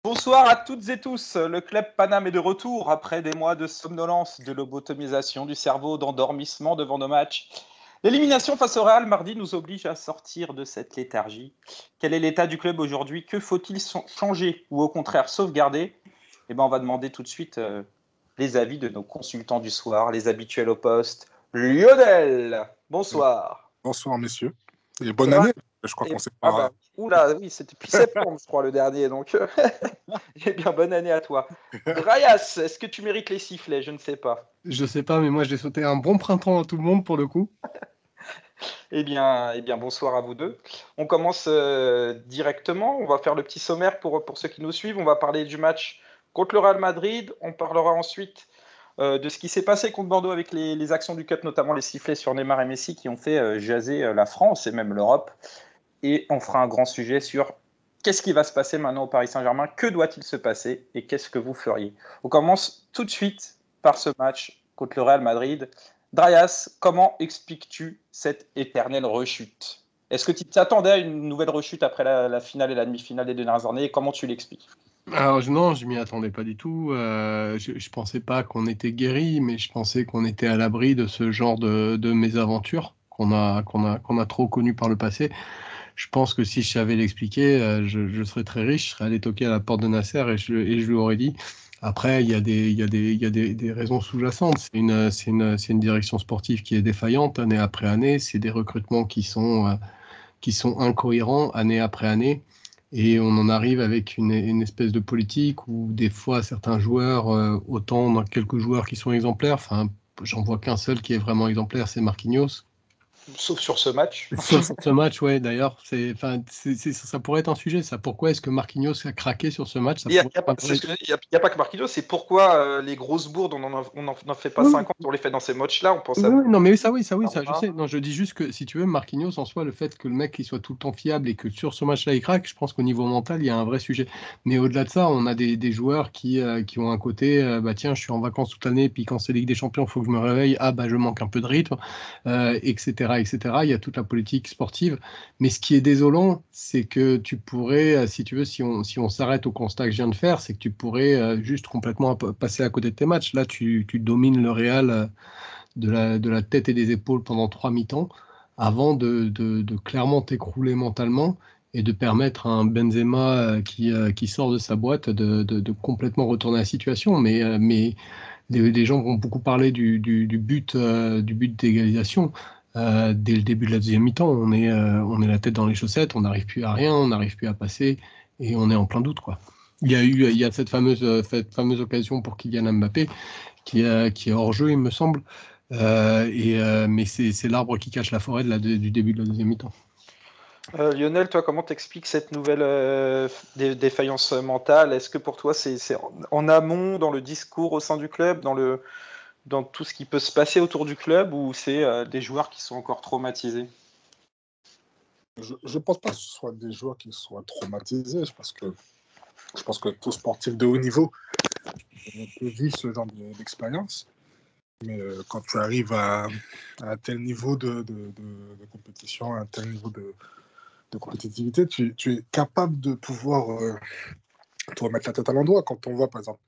Bonsoir à toutes et tous. Le club Paname est de retour après des mois de somnolence, de lobotomisation du cerveau, d'endormissement devant nos matchs. L'élimination face au Real mardi nous oblige à sortir de cette léthargie. Quel est l'état du club aujourd'hui? Que faut-il changer ou au contraire sauvegarder? On va demander tout de suite les avis de nos consultants du soir, les habituels au poste. Lionel, bonsoir. Bonsoir messieurs. Et bonne année. Je crois qu'on s'est pas... Oula, oui, c'était depuis septembre, je crois, le dernier. Donc, bien, bonne année à toi. Drayas, est-ce que tu mérites les sifflets? Je ne sais pas. Je sais pas, mais moi, j'ai souhaité un bon printemps à tout le monde, pour le coup. Eh bien, bonsoir à vous deux. On commence directement. On va faire le petit sommaire pour ceux qui nous suivent. On va parler du match contre le Real Madrid. On parlera ensuite de ce qui s'est passé contre Bordeaux avec les actions du Cup, notamment les sifflets sur Neymar et Messi qui ont fait jaser la France et même l'Europe. Et on fera un grand sujet sur qu'est-ce qui va se passer maintenant au Paris Saint-Germain, que doit-il se passer et qu'est-ce que vous feriez. On commence tout de suite par ce match contre le Real Madrid. Drayas, comment expliques-tu cette éternelle rechute? Est-ce que tu t'attendais à une nouvelle rechute après la finale et la demi-finale des deux dernières années et comment tu l'expliques? Alors non, je m'y attendais pas du tout. Je pensais pas qu'on était guéri, mais je pensais qu'on était à l'abri de ce genre de mésaventures qu'on a trop connues par le passé. Je pense que si je savais l'expliquer, je serais très riche, je serais allé toquer à la porte de Nasser et je lui aurais dit. Après, il y a des raisons sous-jacentes. C'est une direction sportive qui est défaillante année après année. C'est des recrutements qui sont incohérents année après année. Et on en arrive avec une espèce de politique où des fois certains joueurs, autant dans quelques joueurs qui sont exemplaires, enfin, j'en vois qu'un seul qui est vraiment exemplaire, c'est Marquinhos. Sauf sur ce match. Sauf sur ce match, ouais, d'ailleurs. Ça pourrait être un sujet, ça. Pourquoi est-ce que Marquinhos a craqué sur ce match? Il n'y a pas que Marquinhos, c'est pourquoi les grosses bourdes, on n'en fait pas 50, on les fait dans ces matchs-là, on pense à... Non, mais ça, je sais. Non, je dis juste que, si tu veux, Marquinhos, en soi, le fait que le mec il soit tout le temps fiable et que sur ce match-là, il craque, je pense qu'au niveau mental, il y a un vrai sujet. Mais au-delà de ça, on a des joueurs qui ont un côté, tiens, je suis en vacances toute l'année, puis quand c'est Ligue des Champions, il faut que je me réveille, je manque un peu de rythme, etc., etc. Il y a toute la politique sportive. Mais ce qui est désolant, c'est que tu pourrais, si tu veux, si on s'arrête au constat que je viens de faire, c'est que tu pourrais juste complètement passer à côté de tes matchs. Là, tu domines le Real de la tête et des épaules pendant 3 mi-temps avant de clairement t'écrouler mentalement et de permettre à un Benzema qui sort de sa boîte de complètement retourner la situation. Mais des gens vont beaucoup parler du but d'égalisation. Dès le début de la deuxième mi-temps, on est la tête dans les chaussettes, on n'arrive plus à rien, on n'arrive plus à passer et on est en plein doute, quoi. Il y a cette fameuse occasion pour Kylian Mbappé qui est hors jeu, il me semble. Mais c'est l'arbre qui cache la forêt du début de la deuxième mi-temps. Lionel, toi, comment t'expliques cette nouvelle défaillance mentale? Est-ce que pour toi, c'est en amont, dans le discours au sein du club, dans tout ce qui peut se passer autour du club, ou c'est des joueurs qui sont encore traumatisés? Je ne pense pas que ce soit des joueurs qui soient traumatisés, parce que je pense que tout sportif de haut niveau peut vivre ce genre d'expérience. Mais quand tu arrives à un tel niveau de compétition, à un tel niveau de compétitivité, tu es capable de pouvoir te remettre la tête à l'endroit. Quand on voit, par exemple,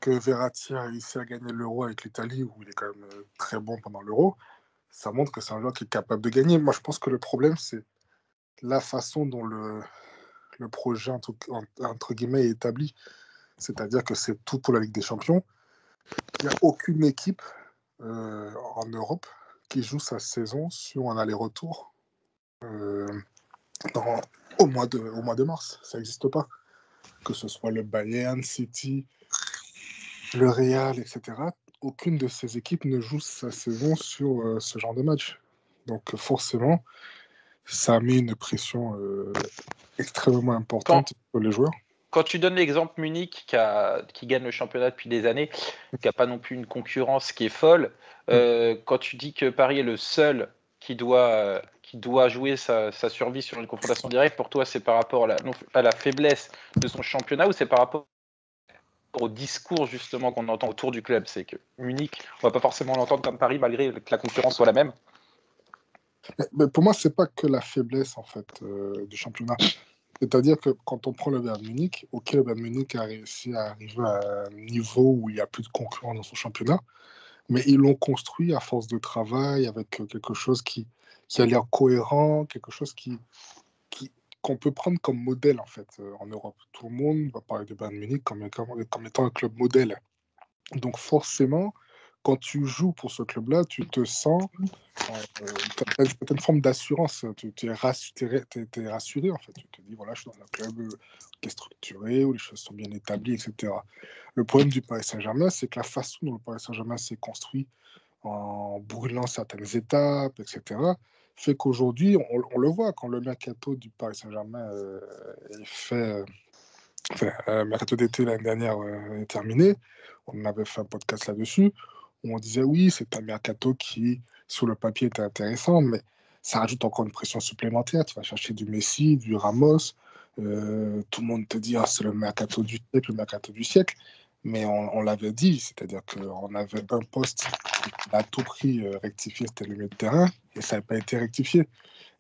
que Verratti a réussi à gagner l'Euro avec l'Italie, où il est quand même très bon pendant l'Euro, ça montre que c'est un joueur qui est capable de gagner. Moi, je pense que le problème, c'est la façon dont le projet, entre guillemets, est établi. C'est-à-dire que c'est tout pour la Ligue des Champions. Il n'y a aucune équipe en Europe qui joue sa saison sur un aller-retour au mois de mars. Ça n'existe pas. Que ce soit le Bayern, City, le Real, etc. Aucune de ces équipes ne joue sa saison sur ce genre de match. Donc forcément, ça a mis une pression extrêmement importante sur les joueurs. Quand tu donnes l'exemple Munich qui gagne le championnat depuis des années, qui n'a pas non plus une concurrence qui est folle, quand tu dis que Paris est le seul qui doit jouer sa survie sur une confrontation directe, pour toi c'est par rapport à la faiblesse de son championnat ou c'est par rapport au discours justement qu'on entend autour du club? C'est que Munich, on va pas forcément l'entendre comme Paris malgré que la concurrence soit la même. Mais pour moi, c'est pas que la faiblesse en fait du championnat. C'est-à-dire que quand on prend le Bayern Munich, ok, le Bayern Munich a réussi à arriver à un niveau où il n'y a plus de concurrents dans son championnat, mais ils l'ont construit à force de travail, avec quelque chose qui a l'air cohérent, quelque chose qu'on peut prendre comme modèle en fait en Europe. Tout le monde va parler de Bayern Munich comme étant un club modèle. Donc forcément, quand tu joues pour ce club-là, tu te sens, tu as une certaine forme d'assurance, tu es rassuré en fait. Tu te dis, voilà, je suis dans un club qui est structuré, où les choses sont bien établies, etc. Le problème du Paris Saint-Germain, c'est que la façon dont le Paris Saint-Germain s'est construit en brûlant certaines étapes, etc., fait qu'aujourd'hui, on le voit, quand le mercato du Paris Saint-Germain est fait, le mercato d'été l'année dernière est terminé, on avait fait un podcast là-dessus, où on disait oui, c'est un mercato qui, sur le papier, était intéressant, mais ça rajoute encore une pression supplémentaire. Tu vas chercher du Messi, du Ramos, tout le monde te dit ah, c'est le mercato du siècle, le mercato du siècle. Mais on l'avait dit, c'est-à-dire qu'on avait un poste qui à tout prix rectifié, c'était le milieu de terrain, et ça n'a pas été rectifié.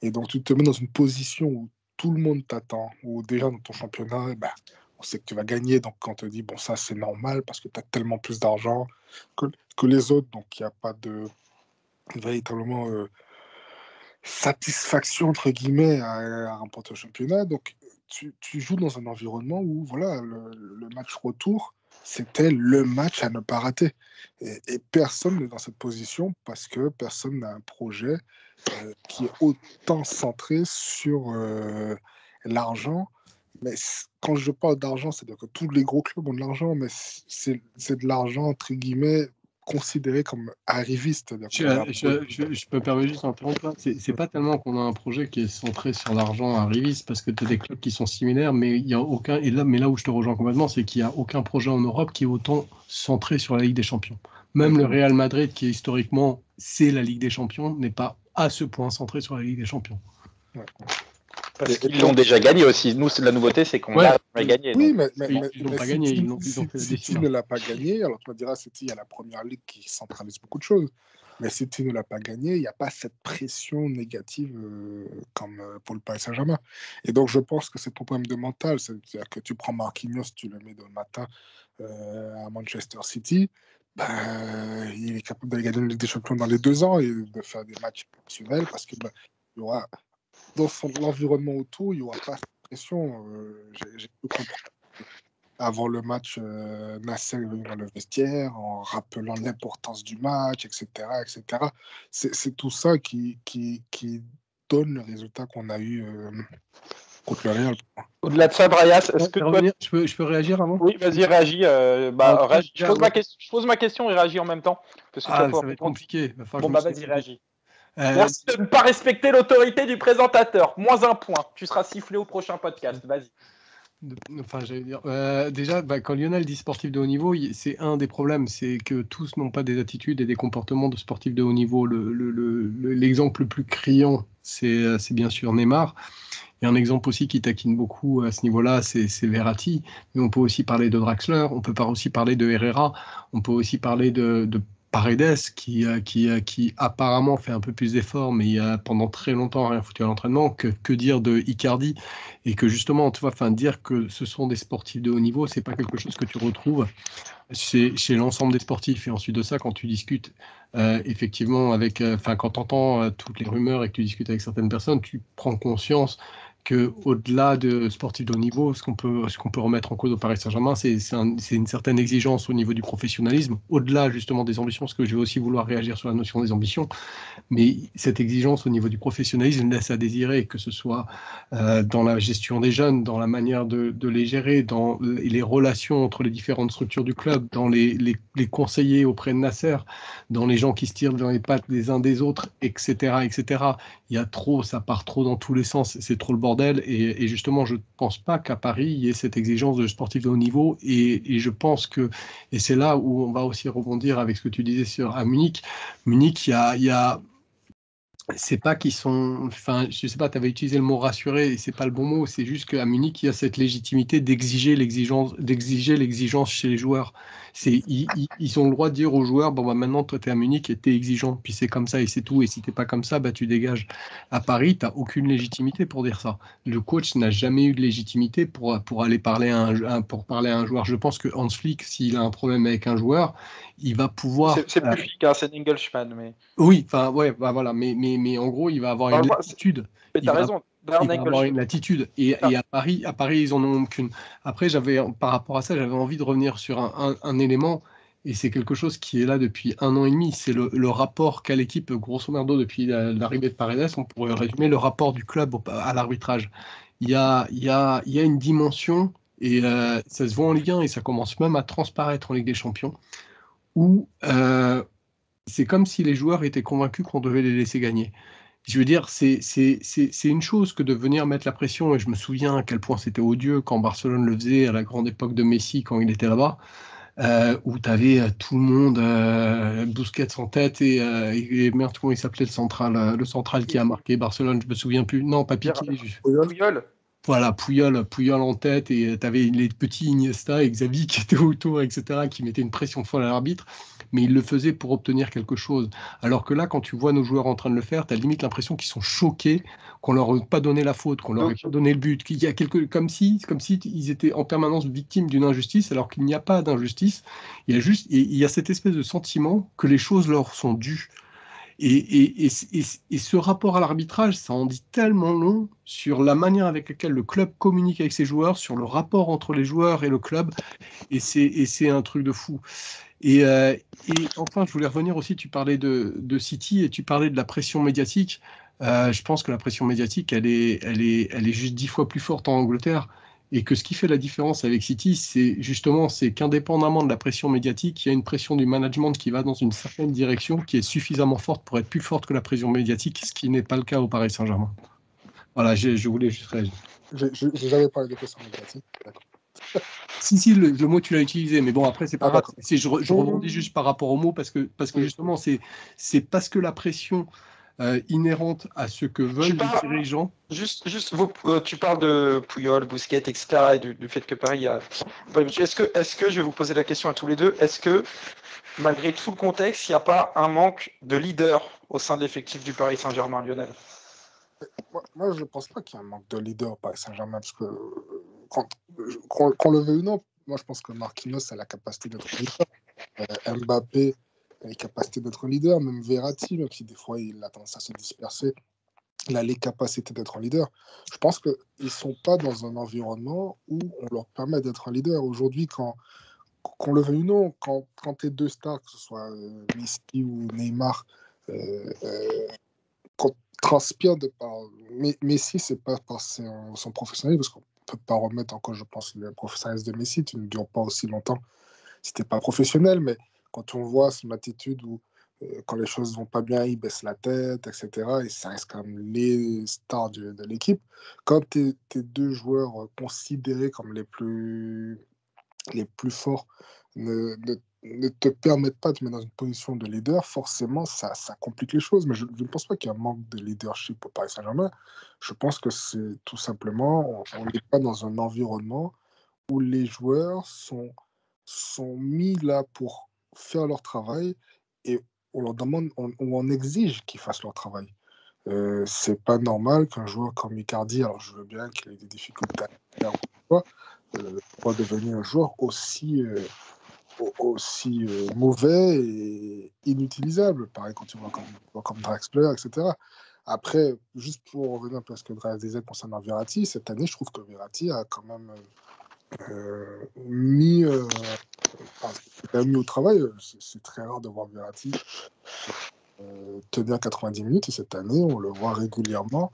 Et donc tu te mets dans une position où tout le monde t'attend, où déjà dans ton championnat, bah, on sait que tu vas gagner, donc quand on te dit bon ça c'est normal parce que tu as tellement plus d'argent que les autres, donc il n'y a pas de véritablement satisfaction entre guillemets à remporter le championnat. Donc tu joues dans un environnement où voilà le match retour c'était le match à ne pas rater. Et personne n'est dans cette position parce que personne n'a un projet qui est autant centré sur l'argent. Mais quand je parle d'argent, c'est-à-dire que tous les gros clubs ont de l'argent, mais c'est de l'argent, entre guillemets, considéré comme arriviste. Je me permets juste d'interrompre là. C'est pas tellement qu'on a un projet qui est centré sur l'argent arriviste, parce que tu as des clubs qui sont similaires, mais il y a aucun. Mais là où je te rejoins complètement, c'est qu'il n'y a aucun projet en Europe qui est autant centré sur la Ligue des Champions. Même le Real Madrid, qui historiquement c'est la Ligue des Champions, n'est pas à ce point centré sur la Ligue des Champions. Ouais. Parce qu'ils l'ont déjà gagné aussi. Nous, la nouveauté, c'est qu'on l'a gagné. Oui, donc. mais ils n'ont pas gagné. City ne l'a pas gagné. Alors tu me diras, City, il y a la première ligue qui centralise beaucoup de choses. Mais City ne l'a pas gagné. Il n'y a pas cette pression négative comme pour le Paris Saint-Germain. Et donc je pense que c'est ton problème de mental. C'est-à-dire que tu prends Marquinhos, tu le mets le matin à Manchester City. Il est capable d'aller gagner la Ligue des Champions dans les 2 ans et de faire des matchs exceptionnels parce que il y aura dans l'environnement autour, il n'y aura pas de pression. J'ai pu comprendre. Avant le match, Nasser est venu dans le vestiaire en rappelant l'importance du match, etc. etc. C'est tout ça qui donne le résultat qu'on a eu contre le Real. Au-delà de ça, Braias, est-ce que toi... je peux réagir avant ? Oui, vas-y, réagis. Réagis. Je pose ma question et réagis en même temps. Parce que ça va être compliqué. Vas-y, réagis. Merci de ne pas respecter l'autorité du présentateur. -1 point. Tu seras sifflé au prochain podcast. Vas-y. Enfin, j'allais dire. Déjà, quand Lionel dit sportif de haut niveau, c'est un des problèmes, c'est que tous n'ont pas des attitudes et des comportements de sportifs de haut niveau. L'exemple le plus criant, c'est bien sûr Neymar. Et un exemple aussi qui taquine beaucoup à ce niveau-là, c'est Verratti. Mais on peut aussi parler de Draxler, on peut aussi parler de Herrera, on peut aussi parler de Paredes qui apparemment fait un peu plus d'efforts, mais il a pendant très longtemps rien foutu à l'entraînement. Que dire de Icardi, et que justement, tu vois, dire que ce sont des sportifs de haut niveau, c'est pas quelque chose que tu retrouves chez l'ensemble des sportifs. Et ensuite de ça, quand tu discutes effectivement avec, quand tu entends toutes les rumeurs et que tu discutes avec certaines personnes, tu prends conscience qu'au-delà de sportifs de haut niveau, ce qu'on peut remettre en cause au Paris Saint-Germain, c'est une certaine exigence au niveau du professionnalisme, au-delà justement des ambitions, parce que je vais aussi vouloir réagir sur la notion des ambitions, mais cette exigence au niveau du professionnalisme laisse à désirer, que ce soit dans la gestion des jeunes, dans la manière de les gérer, dans les relations entre les différentes structures du club, dans les conseillers auprès de Nasser, dans les gens qui se tirent dans les pattes les uns des autres, etc., etc. Il y a trop, ça part trop dans tous les sens, c'est trop le bordel, et justement, je ne pense pas qu'à Paris, il y ait cette exigence de sportif de haut niveau, et je pense que, et c'est là où on va aussi rebondir avec ce que tu disais à Munich. Munich, il y a c'est pas qu'ils sont, enfin, je sais pas, tu avais utilisé le mot rassuré, et c'est pas le bon mot, c'est juste qu'à Munich, il y a cette légitimité d'exiger l'exigence chez les joueurs. Ils ont le droit de dire aux joueurs, bon, bah, maintenant, toi, tu es à Munich et tu es exigeant, puis c'est comme ça et c'est tout, et si t'es pas comme ça, bah, tu dégages. À Paris, tu aucune légitimité pour dire ça. Le coach n'a jamais eu de légitimité pour aller parler pour parler à un joueur. Je pense que Hans Flick, s'il a un problème avec un joueur, il va pouvoir. C'est plus Flick, hein, c'est Nagelsmann. Mais Oui, enfin, ouais, bah voilà, mais en gros, il va avoir une latitude. mais Il t'as va, raison. D'ailleurs, il va avoir une latitude. Et à Paris, ils en ont qu'une. Après, par rapport à ça, j'avais envie de revenir sur un élément, et c'est quelque chose qui est là depuis 1 an et demi. C'est le rapport qu'a l'équipe, grosso merdo, depuis l'arrivée de Paredes. On pourrait résumer le rapport du club à l'arbitrage. Il y a une dimension, et ça se voit en Ligue 1, et ça commence même à transparaître en Ligue des Champions, où c'est comme si les joueurs étaient convaincus qu'on devait les laisser gagner. Je veux dire, c'est une chose que de venir mettre la pression, et je me souviens à quel point c'était odieux quand Barcelone le faisait à la grande époque de Messi, quand il était là-bas, où tu avais tout le monde, Busquets en tête, et merde, comment il s'appelait le central qui a marqué Barcelone, je me souviens plus. Non, pas Piqué. Puyol. Voilà, Puyol en tête, et tu avais les petits Iniesta et Xavi qui étaient autour, etc., qui mettaient une pression folle à l'arbitre, mais ils le faisaient pour obtenir quelque chose. Alors que là, quand tu vois nos joueurs en train de le faire, tu as limite l'impression qu'ils sont choqués, qu'on leur ait pas donné la faute, qu'on leur ait pas donné le but, qu'il y a comme si ils étaient en permanence victimes d'une injustice, alors qu'il n'y a pas d'injustice. Il y a cette espèce de sentiment que les choses leur sont dues. Et ce rapport à l'arbitrage, ça en dit tellement long sur la manière avec laquelle le club communique avec ses joueurs, sur le rapport entre les joueurs et le club, et c'est un truc de fou. Et enfin, je voulais revenir aussi, tu parlais de City et tu parlais de la pression médiatique. Je pense que la pression médiatique, elle est juste 10 fois plus forte en Angleterre. Et que ce qui fait la différence avec City, c'est qu'indépendamment de la pression médiatique, il y a une pression du management qui va dans une certaine direction, qui est suffisamment forte pour être plus forte que la pression médiatique, ce qui n'est pas le cas au Paris Saint-Germain. Voilà, je voulais juste réagir. J'ai jamais parlé de pression médiatique. D'accord. Si, le mot tu l'as utilisé, mais bon, après, c'est pas grave. Je rebondis juste par rapport au mot, parce que justement, c'est parce que la pression inhérente à ce que veulent les dirigeants. Juste tu parles de Puyol, Busquets, etc., et du fait que Paris a. Est-ce que, je vais vous poser la question à tous les deux, est-ce que, malgré tout le contexte, il n'y a pas un manque de leader au sein de l'effectif du Paris Saint-Germain, Lionel? Moi, je ne pense pas qu'il y ait un manque de leader au Paris Saint-Germain, parce que qu'on le veuille ou non, moi je pense que Marquinhos a la capacité d'être leader. Mbappé a la capacité d'être leader, même Verratti, même si des fois il a tendance à se disperser, il a les capacités d'être un leader. Je pense qu'ils ne sont pas dans un environnement où on leur permet d'être un leader. Aujourd'hui, qu'on le veuille ou non, quand tes deux stars, que ce soit Messi ou Neymar, qu'on transpire de par. Messi, c'est pas par son professionnalisme, parce qu'on peut pas remettre en cause, je pense, le professionnalisme de Messi. Tu ne dures pas aussi longtemps si t'es pas professionnel, mais quand on voit son attitude où quand les choses vont pas bien, il baisse la tête, etc. Et ça reste quand même les stars de l'équipe. Quand tes deux joueurs considérés comme les plus forts ne te permettent pas de te mettre dans une position de leader, forcément, ça complique les choses. Mais je ne pense pas qu'il y a un manque de leadership au Paris Saint-Germain. Je pense que c'est tout simplement, on n'est pas dans un environnement où les joueurs sont mis là pour faire leur travail, et on leur demande, on exige qu'ils fassent leur travail. C'est pas normal qu'un joueur comme Icardi, alors je veux bien qu'il ait des difficultés à pour devenir un joueur aussi mauvais et inutilisable. Pareil quand tu vois comme Draxler, etc. Après, juste pour revenir un peu à ce que Draz disait concernant Verratti, cette année, je trouve que Verratti a quand même mis au travail. C'est très rare de voir Verratti tenir 90 minutes, et cette année, on le voit régulièrement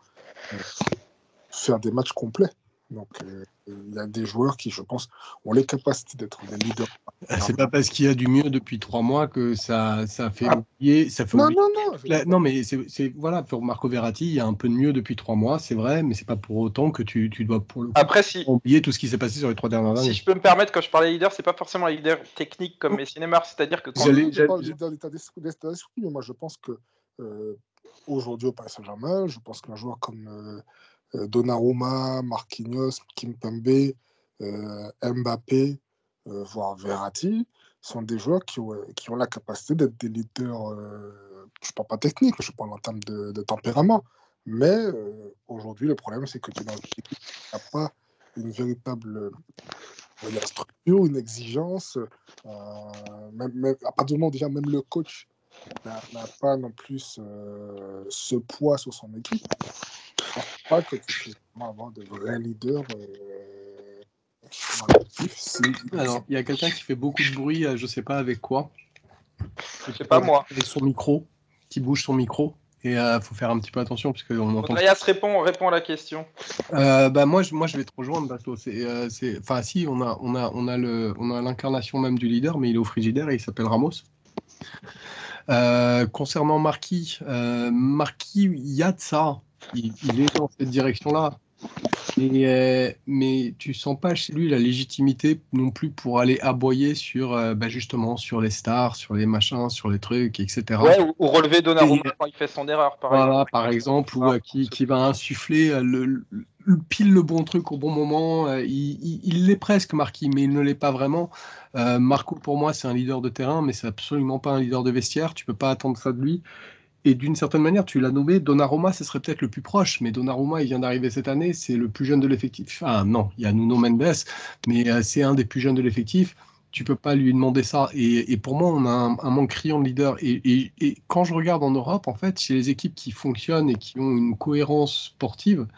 faire des matchs complets. Donc, il y a des joueurs qui, je pense, ont les capacités d'être des leaders. C'est pas parce qu'il y a du mieux depuis 3 mois que ça fait oublier. Non, mais voilà, pour Marco Verratti, il y a un peu de mieux depuis 3 mois, c'est vrai, mais c'est pas pour autant que tu dois pour le coup oublier tout ce qui s'est passé sur les 3 dernières années. Si je peux me permettre, quand je parlais leader, c'est pas forcément un leader technique comme Messi, Neymar, c'est-à-dire que je parle leader d'état d'esprit, mais moi je pense que aujourd'hui au Paris Saint-Germain. Je pense qu'un joueur comme Donnarumma, Marquinhos, Kimpembe, Mbappé, voire Verratti, sont des joueurs qui ont la capacité d'être des leaders, je ne parle pas technique, je parle en termes de tempérament. Mais aujourd'hui, le problème, c'est que tu es dans une équipe qui n'a pas une véritable structure, une exigence. À partir du moment où déjà même le coach n'a pas non plus ce poids sur son équipe, je ne pense pas que tu puisses vraiment avoir de vrais leaders dans l'équipe. Alors, il y a quelqu'un qui fait beaucoup de bruit, je ne sais pas avec quoi. C'est pas moi. Avec son micro, qui bouge son micro. Et il faut faire un petit peu attention parce qu'on entend. Andreas répond à la question. Moi, je vais te rejoindre, Basto. Enfin, si, on a l'incarnation même du leader, mais il est au frigidaire et il s'appelle Ramos. Concernant Marquis, il y a de ça. Il est dans cette direction-là. Mais tu sens pas chez lui la légitimité non plus pour aller aboyer sur justement sur les stars, sur les machins, sur les trucs, etc. Ouais, ou relever Donnarumma quand il fait son erreur, par exemple, ou qui va insuffler pile le bon truc au bon moment. Il l'est presque, Marquis, mais il ne l'est pas vraiment. Marco, pour moi, c'est un leader de terrain, mais c'est absolument pas un leader de vestiaire. Tu peux pas attendre ça de lui. Et d'une certaine manière, tu l'as nommé, Donnarumma, ce serait peut-être le plus proche, mais Donnarumma, il vient d'arriver cette année, c'est le plus jeune de l'effectif. Enfin, non, il y a Nuno Mendes, mais c'est un des plus jeunes de l'effectif. Tu peux pas lui demander ça. Et pour moi, on a un manque criant de leader. Et quand je regarde en Europe, en fait, chez les équipes qui fonctionnent et qui ont une cohérence sportive,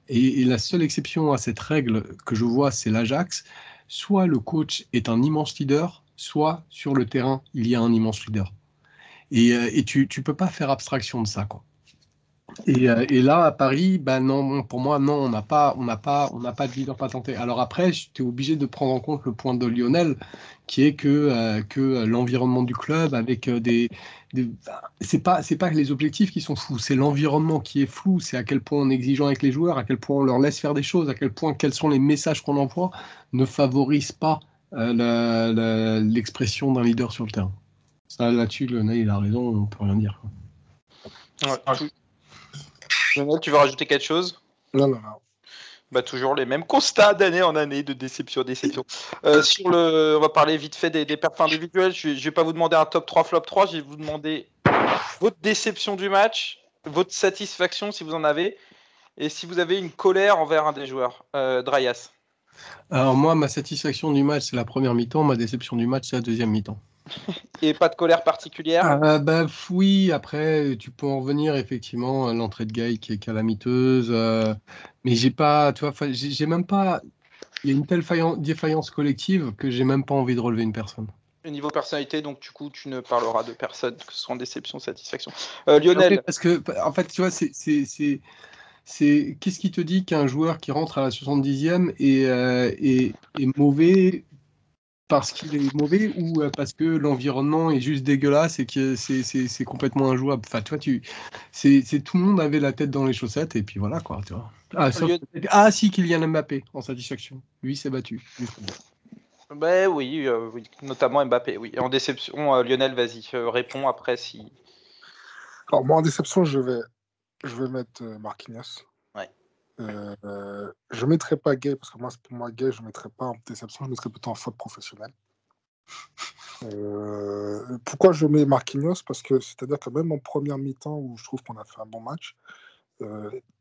et la seule exception à cette règle que je vois, c'est l'Ajax, soit le coach est un immense leader, soit sur le terrain, il y a un immense leader. Et tu peux pas faire abstraction de ça, quoi. Et là, à Paris, non, pour moi, non, on n'a pas de leader patenté. Alors après, tu es obligé de prendre en compte le point de Lionel, qui est que l'environnement du club, avec c'est pas les objectifs qui sont flous, c'est l'environnement qui est flou, c'est à quel point on est exigeant avec les joueurs, à quel point on leur laisse faire des choses, à quel point quels sont les messages qu'on envoie, ne favorisent pas l'expression d'un leader sur le terrain. Ça, là-dessus, Lionel, il a raison, on peut rien dire, quoi. Ouais. Lionel, tu veux rajouter quelque chose ? Non. Toujours les mêmes constats d'année en année, de déception. On va parler vite fait des perfs individuels. Je ne vais pas vous demander un top 3, flop 3. Je vais vous demander votre déception du match, votre satisfaction si vous en avez, et si vous avez une colère envers un des joueurs. Drayas. Alors moi, ma satisfaction du match, c'est la première mi-temps. Ma déception du match, c'est la deuxième mi-temps. Et pas de colère particulière ? Oui, après, tu peux en revenir, effectivement, l'entrée de Guy qui est calamiteuse. Mais j'ai pas, tu vois, j'ai même pas... Il y a une telle défaillance collective que j'ai même pas envie de relever une personne. Au niveau personnalité, donc du coup, tu ne parleras de personne, que ce soit en déception, satisfaction. Lionel. Parce que, en fait, tu vois, c'est qu'est-ce qui te dit qu'un joueur qui rentre à la 70e est mauvais parce qu'il est mauvais ou parce que l'environnement est juste dégueulasse et que c'est complètement injouable. Enfin, tu vois, tout le monde avait la tête dans les chaussettes et puis voilà, quoi, tu vois. Si, Kylian Mbappé, en satisfaction. Lui s'est battu. Oui, notamment Mbappé. Oui. En déception, Lionel, vas-y, réponds après si... Alors moi, en déception, je vais mettre Marquinhos. Ouais. Je ne mettrai pas Gay, parce que pour moi, Gay, je ne mettrai pas en déception, je mettrai plutôt en faute professionnelle. Pourquoi je mets Marquinhos ? Parce que c'est-à-dire que même en première mi-temps, où je trouve qu'on a fait un bon match,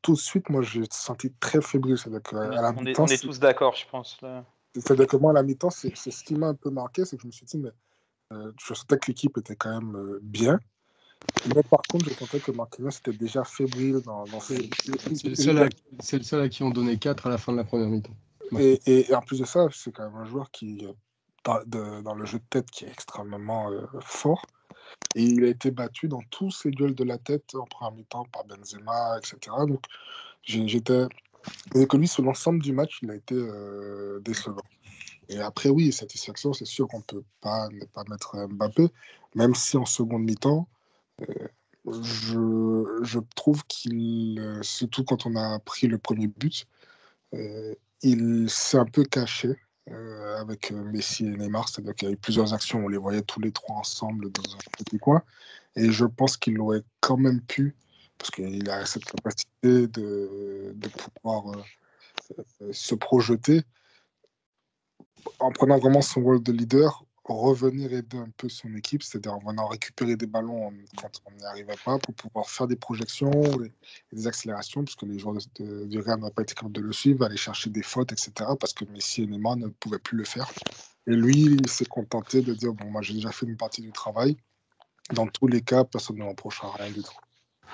tout de suite, moi, j'ai senti très fébrile. C'est-à-dire qu'à la mi-temps, on est tous d'accord, je pense. Là. C'est-à-dire que moi, à la mi-temps, c'est ce qui m'a un peu marqué, c'est que je me suis dit, mais je sentais que l'équipe était quand même bien. Mais par contre, je sentais que Marquinhos était déjà fébrile dans ses... C'est le seul à qui on donnait 4 à la fin de la première mi-temps. Et en plus de ça, c'est quand même un joueur qui, dans le jeu de tête, qui est extrêmement fort. Et il a été battu dans tous ses duels de la tête en première mi-temps par Benzema, etc. Donc, et que lui, sur l'ensemble du match, il a été décevant. Et après, oui, satisfaction, c'est sûr qu'on ne peut pas ne pas mettre Mbappé, même si en seconde mi-temps, je trouve qu'il, surtout quand on a pris le premier but, il s'est un peu caché avec Messi et Neymar. C'est-à-dire qu'il y a eu plusieurs actions, on les voyait tous les trois ensemble dans un petit coin. Et je pense qu'il aurait quand même pu parce qu'il a cette capacité de pouvoir se projeter en prenant vraiment son rôle de leader, revenir aider un peu son équipe, c'est-à-dire en venant récupérer des ballons quand on n'y arrivait pas pour pouvoir faire des projections et des accélérations, parce que les joueurs du Real n'ont pas été capables de le suivre, aller chercher des fautes, etc., parce que Messi et Neymar ne pouvaient plus le faire. Et lui, il s'est contenté de dire, bon, moi j'ai déjà fait une partie du travail, dans tous les cas, personne ne me reprochera rien du tout.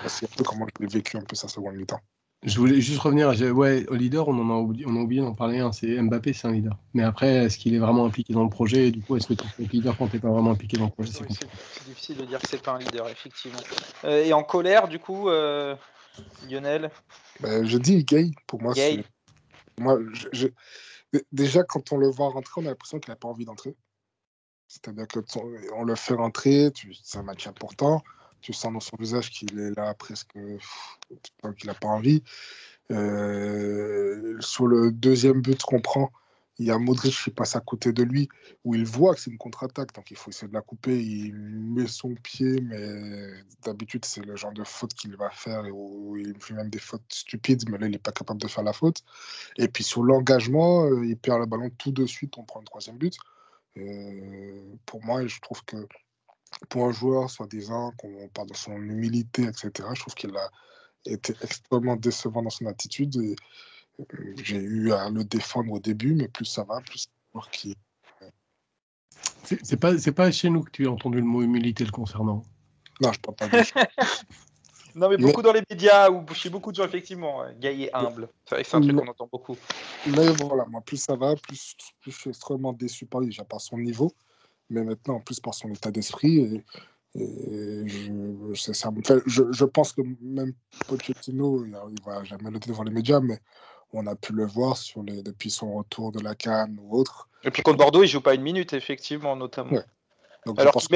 C'est un peu comment je l'ai vécu un peu sa seconde mi-temps. Je voulais juste revenir, au leader, on a oublié d'en parler, hein, c'est Mbappé, c'est un leader. Mais après, est-ce qu'il est vraiment impliqué dans le projet? Et du coup, est-ce que tu es leader quand tu n'es pas vraiment impliqué dans le projet? Oui, c'est difficile de dire que c'est pas un leader, effectivement. Et en colère, du coup, Lionel? Je dis Gay, pour moi, Gay. Moi, déjà, quand on le voit rentrer, on a l'impression qu'il n'a pas envie d'entrer. C'est-à-dire qu'on le fait rentrer, c'est un match important, tu sens dans son visage qu'il est là presque, qu'il n'a pas envie. Sur le deuxième but qu'on prend, il y a Modric qui passe à côté de lui, où il voit que c'est une contre-attaque, donc il faut essayer de la couper. Il met son pied, mais d'habitude, c'est le genre de faute qu'il va faire, et où il fait même des fautes stupides, mais là, il n'est pas capable de faire la faute. Et puis sur l'engagement, il perd le ballon tout de suite, on prend le troisième but. Pour moi, je trouve que pour un joueur, soi-disant, qu'on parle de son humilité, etc., je trouve qu'il a été extrêmement décevant dans son attitude. Et, j'ai eu à le défendre au début, mais plus ça va, plus c'est un joueur qui... C'est pas chez nous que tu as entendu le mot humilité le concernant. Non, je ne parle pas de ça. Non, mais beaucoup dans les médias ou chez beaucoup de gens, effectivement. Gay est humble. C'est vrai que c'est un truc qu'on entend beaucoup. Mais voilà, moi, plus ça va, plus je suis extrêmement déçu par lui, déjà par son niveau, mais maintenant, en plus, par son état d'esprit. Et je pense que même Pochettino, il ne va jamais le dire devant les médias, mais on a pu le voir depuis son retour de la CAN ou autre. Et puis contre Bordeaux, il ne joue pas une minute, effectivement, notamment. Ouais. Donc, alors qu'il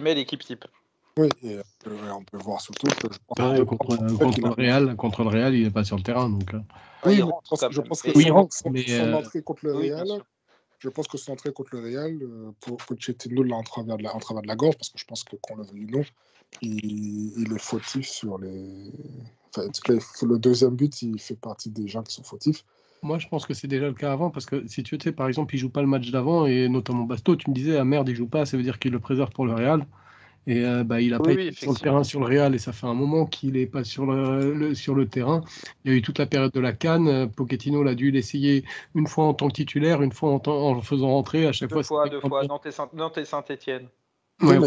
met l'équipe type. Oui, et on peut voir surtout que je pense pareil, contre le Real, il n'est pas sur le terrain. Donc, oui, il rentre, je pense que son entrée contre le Real, je pense que son entrée contre le Real, pour Pochettino, l'a en travers de la gorge, parce que je pense que, qu'on le veuille ou non, il est fautif sur les... Enfin, en tout cas, le deuxième but, il fait partie des gens qui sont fautifs. Moi, je pense que c'est déjà le cas avant, parce que si tu sais, par exemple, il joue pas le match d'avant, et notamment Basto, tu me disais, ah merde, il joue pas, ça veut dire qu'il le préserve pour le Real. Et il n'a pas été sur le terrain sur le Real, et ça fait un moment qu'il n'est pas sur le terrain. Il y a eu toute la période de la CAN. Pochettino l'a dû l'essayer une fois en tant que titulaire, une fois en faisant rentrer. À chaque fois. Deux fois. Nantes et Saint-Etienne. Ouais,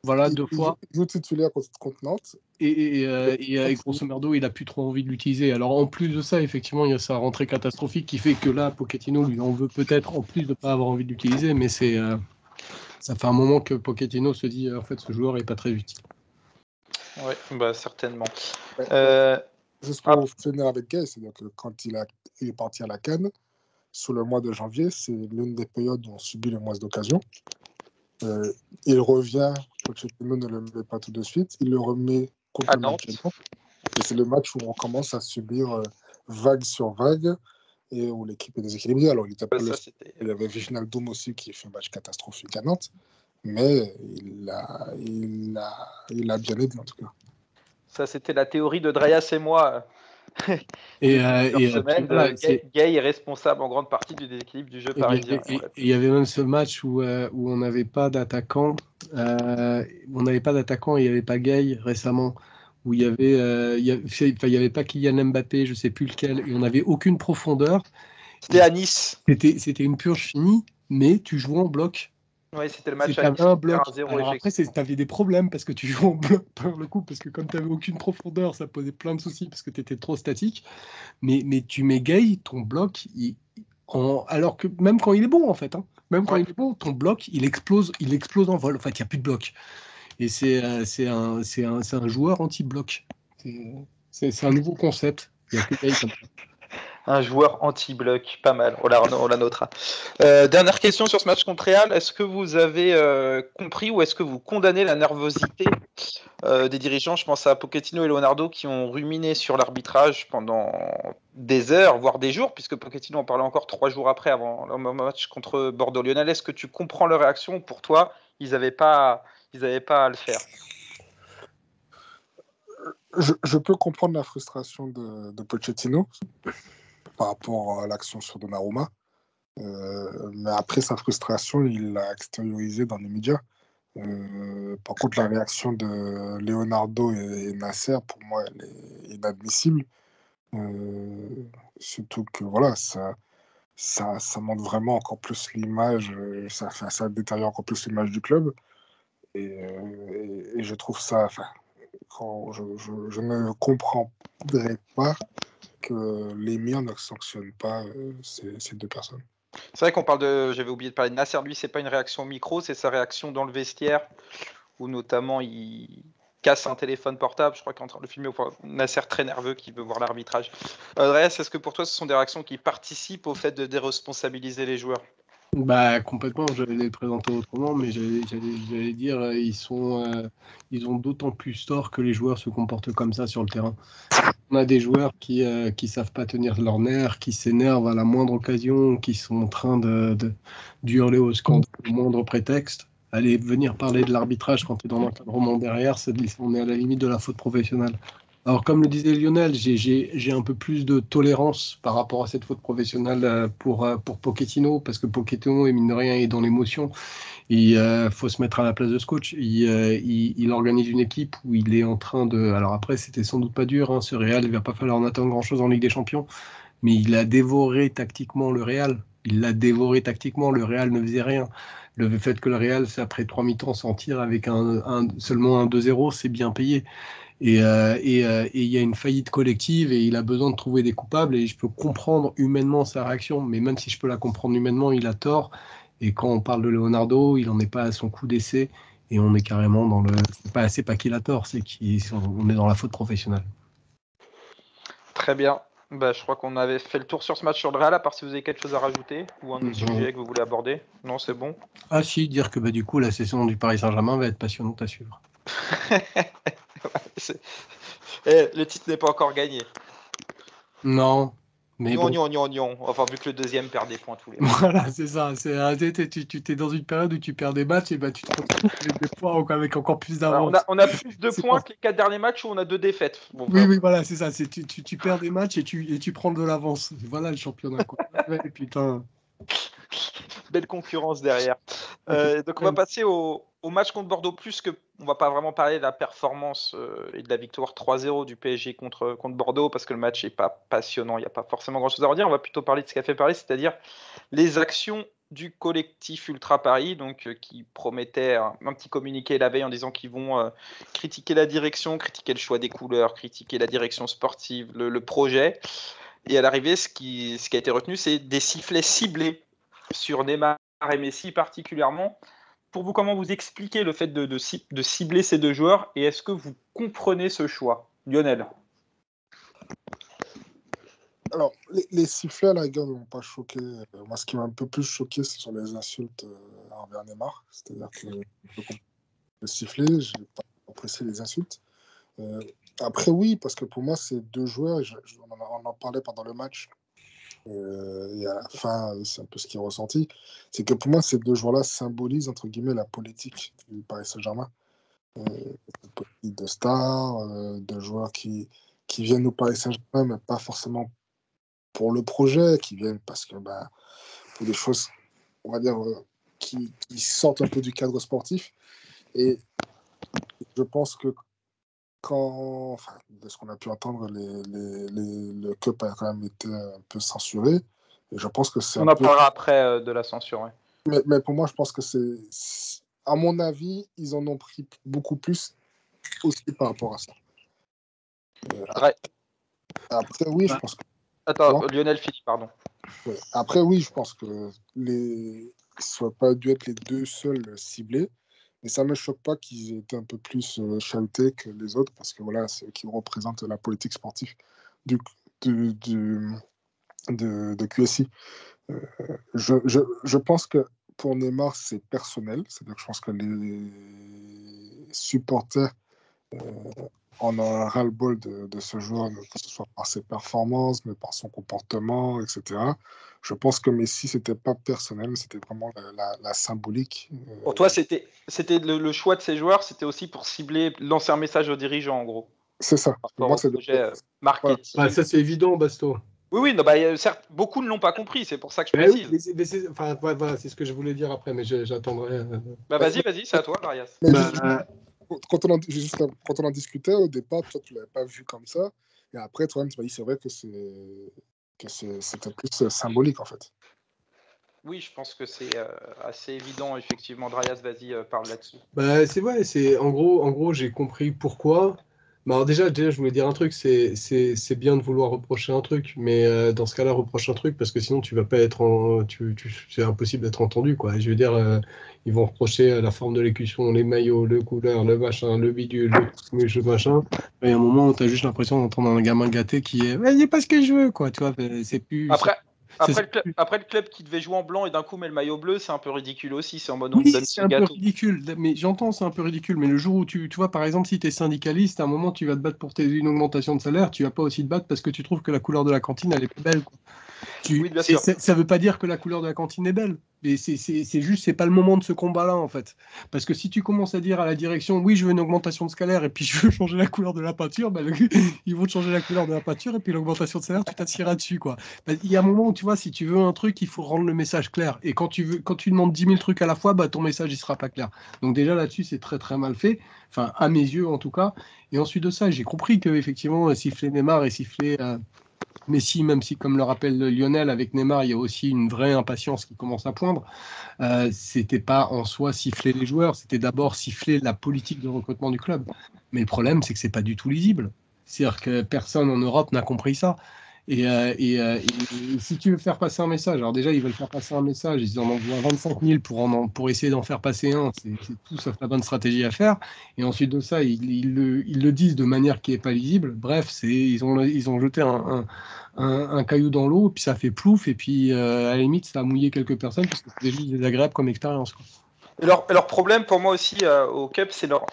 voilà, deux fois. Il joue titulaire contre Nantes. Et grosso merdo, il a plus trop envie de l'utiliser. Alors en plus de ça, effectivement, il y a sa rentrée catastrophique qui fait que là, Pochettino lui en veut peut-être, en plus de ne pas avoir envie de l'utiliser, mais c'est... ça fait un moment que Pochettino se dit en fait ce joueur n'est pas très utile. Oui, certainement. Juste pour finir avec Gay, c'est-à-dire que quand il est parti à la CAN, sur le mois de janvier, c'est l'une des périodes où on subit le moins d'occasions. Il revient, Pochettino ne le met pas tout de suite, il le remet contre le match. Et c'est le match où on commence à subir vague sur vague et où l'équipe est déséquilibrée. Alors, il y avait Wijnaldum aussi qui fait un match catastrophique à Nantes, mais il a bien aidé en tout cas. Ça, c'était la théorie de Dreyas et moi. Gay est responsable en grande partie du déséquilibre du jeu parisien. Et il y avait même ce match où on n'avait pas d'attaquant. On n'avait pas d'attaquant et il n'y avait pas Gay récemment. Où il y avait pas Kylian Mbappé, je ne sais plus lequel, et on n'avait aucune profondeur. C'était à Nice. C'était une purge finie, mais tu jouais en bloc. Oui, c'était le match à Nice. Un bloc. Alors après, tu avais des problèmes parce que tu joues en bloc par le coup, parce que comme tu n'avais aucune profondeur, ça posait plein de soucis parce que tu étais trop statique. Mais tu mets Gay, ton bloc, alors que même quand il est bon, en fait, hein, quand il est bon, ton bloc, il explose en vol. En fait, il n'y a plus de bloc. Et c'est un joueur anti-bloc. C'est un nouveau concept. Il y a que Gay comme ça. Un joueur anti-bloc, pas mal, on la notera. Dernière question sur ce match contre Real, est-ce que vous avez compris ou est-ce que vous condamnez la nervosité des dirigeants? Je pense à Pochettino et Leonardo qui ont ruminé sur l'arbitrage pendant des heures, voire des jours, puisque Pochettino en parlait encore 3 jours après, avant le match contre Bordeaux. Lionel, est-ce que tu comprends leur réaction? Pour toi, ils n'avaient pas à le faire? Je peux comprendre la frustration de Pochettino par rapport à l'action sur Donnarumma. Mais après, sa frustration, il l'a extériorisée dans les médias. Par contre, la réaction de Leonardo et Nasser, pour moi, elle est inadmissible. Surtout que voilà, ça montre vraiment encore plus l'image, ça détériore encore plus l'image du club. Et je trouve ça, je ne comprendrais pas que l'émir ne sanctionne pas ces deux personnes. C'est vrai qu'on parle j'avais oublié de parler de Nasser, lui, c'est pas une réaction au micro, c'est sa réaction dans le vestiaire, où notamment il casse un téléphone portable, je crois qu'il est en train de le filmer, Nasser très nerveux qui veut voir l'arbitrage. Andreas, est-ce que pour toi ce sont des réactions qui participent au fait de déresponsabiliser les joueurs? Bah, complètement, j'allais les présenter autrement, mais j'allais dire, ils ont d'autant plus tort que les joueurs se comportent comme ça sur le terrain. On a des joueurs qui savent pas tenir leur nerf, qui s'énervent à la moindre occasion, qui sont en train d'hurler au scandale au moindre prétexte. Aller venir parler de l'arbitrage quand tu es dans l'encadrement derrière, on est à la limite de la faute professionnelle. Alors, comme le disait Lionel, j'ai un peu plus de tolérance par rapport à cette faute professionnelle pour Pochettino, parce que Pochettino, mine de rien, est dans l'émotion. Il faut se mettre à la place de ce coach. Il organise une équipe où il est en train de... Alors après, c'était sans doute pas dur, hein, ce Real, il ne va pas falloir en attendre grand-chose en Ligue des Champions, mais il a dévoré tactiquement le Real. Il l'a dévoré tactiquement, le Real ne faisait rien. Le fait que le Real, après 3 mi-temps, s'en tire avec seulement un 2-0, c'est bien payé. Et il y a une faillite collective et il a besoin de trouver des coupables et je peux comprendre humainement sa réaction, mais même si je peux la comprendre humainement, il a tort. Et quand on parle de Leonardo, il n'en est pas à son coup d'essai et on est carrément dans le... C'est pas qu'il a tort, c'est qu'on est dans la faute professionnelle. Très bien. Bah, je crois qu'on avait fait le tour sur ce match sur le Real, à part si vous avez quelque chose à rajouter ou un autre sujet que vous voulez aborder. Non, c'est bon. Ah si, dire que du coup la saison du Paris Saint-Germain va être passionnante à suivre. Le titre n'est pas encore gagné. Non, mais bon. Non. Enfin, vu que le deuxième perd des points tous les matchs. Voilà, c'est ça. Tu es dans une période où tu perds des matchs et tu te retrouves avec des points avec encore plus d'avance. On a plus de points que les 4 derniers matchs où on a 2 défaites. Bon, oui, voilà, c'est ça. Tu perds des matchs et tu prends de l'avance. Voilà le championnat, quoi. Ouais, putain. Belle concurrence derrière. Donc on va passer au match contre Bordeaux, plus que on va pas vraiment parler de la performance et de la victoire 3-0 du PSG contre Bordeaux, parce que le match n'est pas passionnant, il n'y a pas forcément grand chose à redire. On va plutôt parler de ce qu'a fait Paris, c'est-à-dire les actions du collectif Ultra Paris, donc qui promettait un petit communiqué la veille en disant qu'ils vont critiquer la direction, critiquer le choix des couleurs, critiquer la direction sportive, le projet. Et à l'arrivée, ce qui a été retenu, c'est des sifflets ciblés sur Neymar et Messi particulièrement. Pour vous, comment vous expliquez le fait de cibler ces deux joueurs et est-ce que vous comprenez ce choix, Lionel? Alors, les sifflets à la gueule ne m'ont pas choqué. Moi, ce qui m'a un peu plus choqué, ce sont les insultes envers Neymar. C'est-à-dire que le sifflet, je n'ai pas apprécié les insultes. Après, oui, parce que pour moi, ces deux joueurs, on en parlait pendant le match, et à la fin, c'est un peu ce qui est ressenti, c'est que pour moi, ces deux joueurs-là symbolisent, entre guillemets, la politique du Paris Saint-Germain. Politique de stars, de joueurs qui viennent au Paris Saint-Germain, mais pas forcément pour le projet, qui viennent parce que pour des choses, on va dire, qui sortent un peu du cadre sportif. Et je pense que de ce qu'on a pu entendre, le Cup a quand même été un peu censuré. Et je pense que c'est on en parlera après de la censure. Ouais. Mais pour moi, je pense que à mon avis, ils en ont pris beaucoup plus aussi par rapport à ça. Après, oui, je pense que... Attends, Lionel finit, pardon. Ouais. Après, oui, je pense que ça n'a pas dû être les deux seuls ciblés. Mais ça ne me choque pas qu'ils aient été un peu plus chahutés que les autres, parce que voilà, c'est eux qui représentent la politique sportive de QSI. Je pense que pour Neymar, c'est personnel. C'est-à-dire que je pense que les supporters en ont un ras-le-bol de ce joueur, que ce soit par ses performances, mais par son comportement, etc. Je pense que Messi, c'était pas personnel, mais c'était vraiment la symbolique. Pour toi, c'était le choix de ces joueurs, c'était aussi pour cibler, lancer un message aux dirigeants, en gros. C'est ça. par Pour rapport moi, au c'est projet voilà. marketing. Bah, ça, c'est évident, Basto. Oui, non, certes, beaucoup ne l'ont pas compris, c'est pour ça que je Oui, précise. enfin, voilà, c'est ce que je voulais dire après, mais j'attendrai. Vas-y, c'est à toi, Darius. Mais Bah, quand on en discutait au départ, toi, tu ne l'avais pas vu comme ça. Et après, toi-même, tu m'as dit, c'est vrai que c'était plus symbolique, en fait. Oui, je pense que c'est assez évident, effectivement. Darius, vas-y, parle là-dessus. Bah, c'est vrai, en gros, j'ai compris pourquoi. Bah, alors déjà, je voulais dire un truc, c'est bien de vouloir reprocher un truc, mais dans ce cas-là, reproche un truc parce que sinon tu vas pas être c'est impossible d'être entendu, quoi. Je veux dire, ils vont reprocher la forme de l'écusson, les maillots, le couleur, le machin, le bidule, le machin. Et à un moment, tu as juste l'impression d'entendre un gamin gâté qui est, c'est pas ce que je veux, quoi. Tu vois, c'est plus. Après, c'est- après, le club qui devait jouer en blanc et d'un coup met le maillot bleu, c'est un peu ridicule aussi. C'est en mode on te Oui, donne c'est ce un peu gâteau. ridicule, mais j'entends, c'est un peu ridicule, mais le jour où tu vois, par exemple, si tu es syndicaliste, à un moment, tu vas te battre pour une augmentation de salaire, tu vas pas aussi te battre parce que tu trouves que la couleur de la cantine, elle est plus belle, quoi. Oui, bien sûr. Ça veut pas dire que la couleur de la cantine est belle, mais c'est juste, c'est pas le moment de ce combat-là, en fait. Parce que si tu commences à dire à la direction, oui, je veux une augmentation de salaire et puis je veux changer la couleur de la peinture, bah, ils vont te changer la couleur de la peinture et puis l'augmentation de salaire, tu t'assiras dessus, quoi. Bah, il y a un moment où, tu vois, si tu veux un truc, il faut rendre le message clair. Et quand tu demandes 10 000 trucs à la fois, bah, ton message, il sera pas clair. Donc déjà là-dessus, c'est très très mal fait, enfin à mes yeux en tout cas. Et ensuite de ça, j'ai compris que effectivement siffler Neymar et siffler Messi, même si comme le rappelle Lionel avec Neymar, il y a aussi une vraie impatience qui commence à poindre. C'était pas en soi siffler les joueurs, c'était d'abord siffler la politique de recrutement du club. Mais le problème, c'est que c'est pas du tout lisible. C'est-à-dire que personne en Europe n'a compris ça. Et si tu veux faire passer un message, alors déjà, ils veulent faire passer un message, ils en envoient 25 000 pour essayer d'en faire passer un, c'est tout sauf la bonne stratégie à faire. Et ensuite de ça, ils le disent de manière qui n'est pas lisible. Bref, ils ont jeté un caillou dans l'eau, puis ça fait plouf, et puis à la limite, ça a mouillé quelques personnes parce que c'était juste désagréable comme expérience, quoi. Et leur problème pour moi aussi au Cup, c'est leur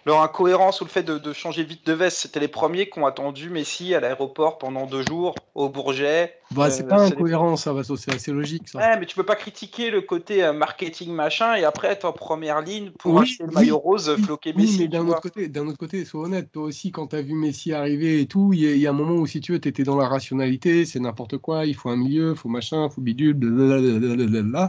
incohérence ou le fait de changer vite de veste. C'était les premiers qui ont attendu Messi à l'aéroport pendant 2 jours, au Bourget. Bah, c'est pas incohérent, ça, Vasso, c'est assez logique, ça. Ouais, mais tu peux pas critiquer le côté marketing machin et après être en première ligne pour Oui, acheter le maillot oui, rose oui, floqué oui, mais Messi, tu vois. d'un autre côté, sois honnête, toi aussi, quand tu as vu Messi arriver et tout, il y a un moment où, si tu veux, tu étais dans la rationalité, c'est n'importe quoi, il faut un milieu, il faut machin, il faut bidule, blablabla.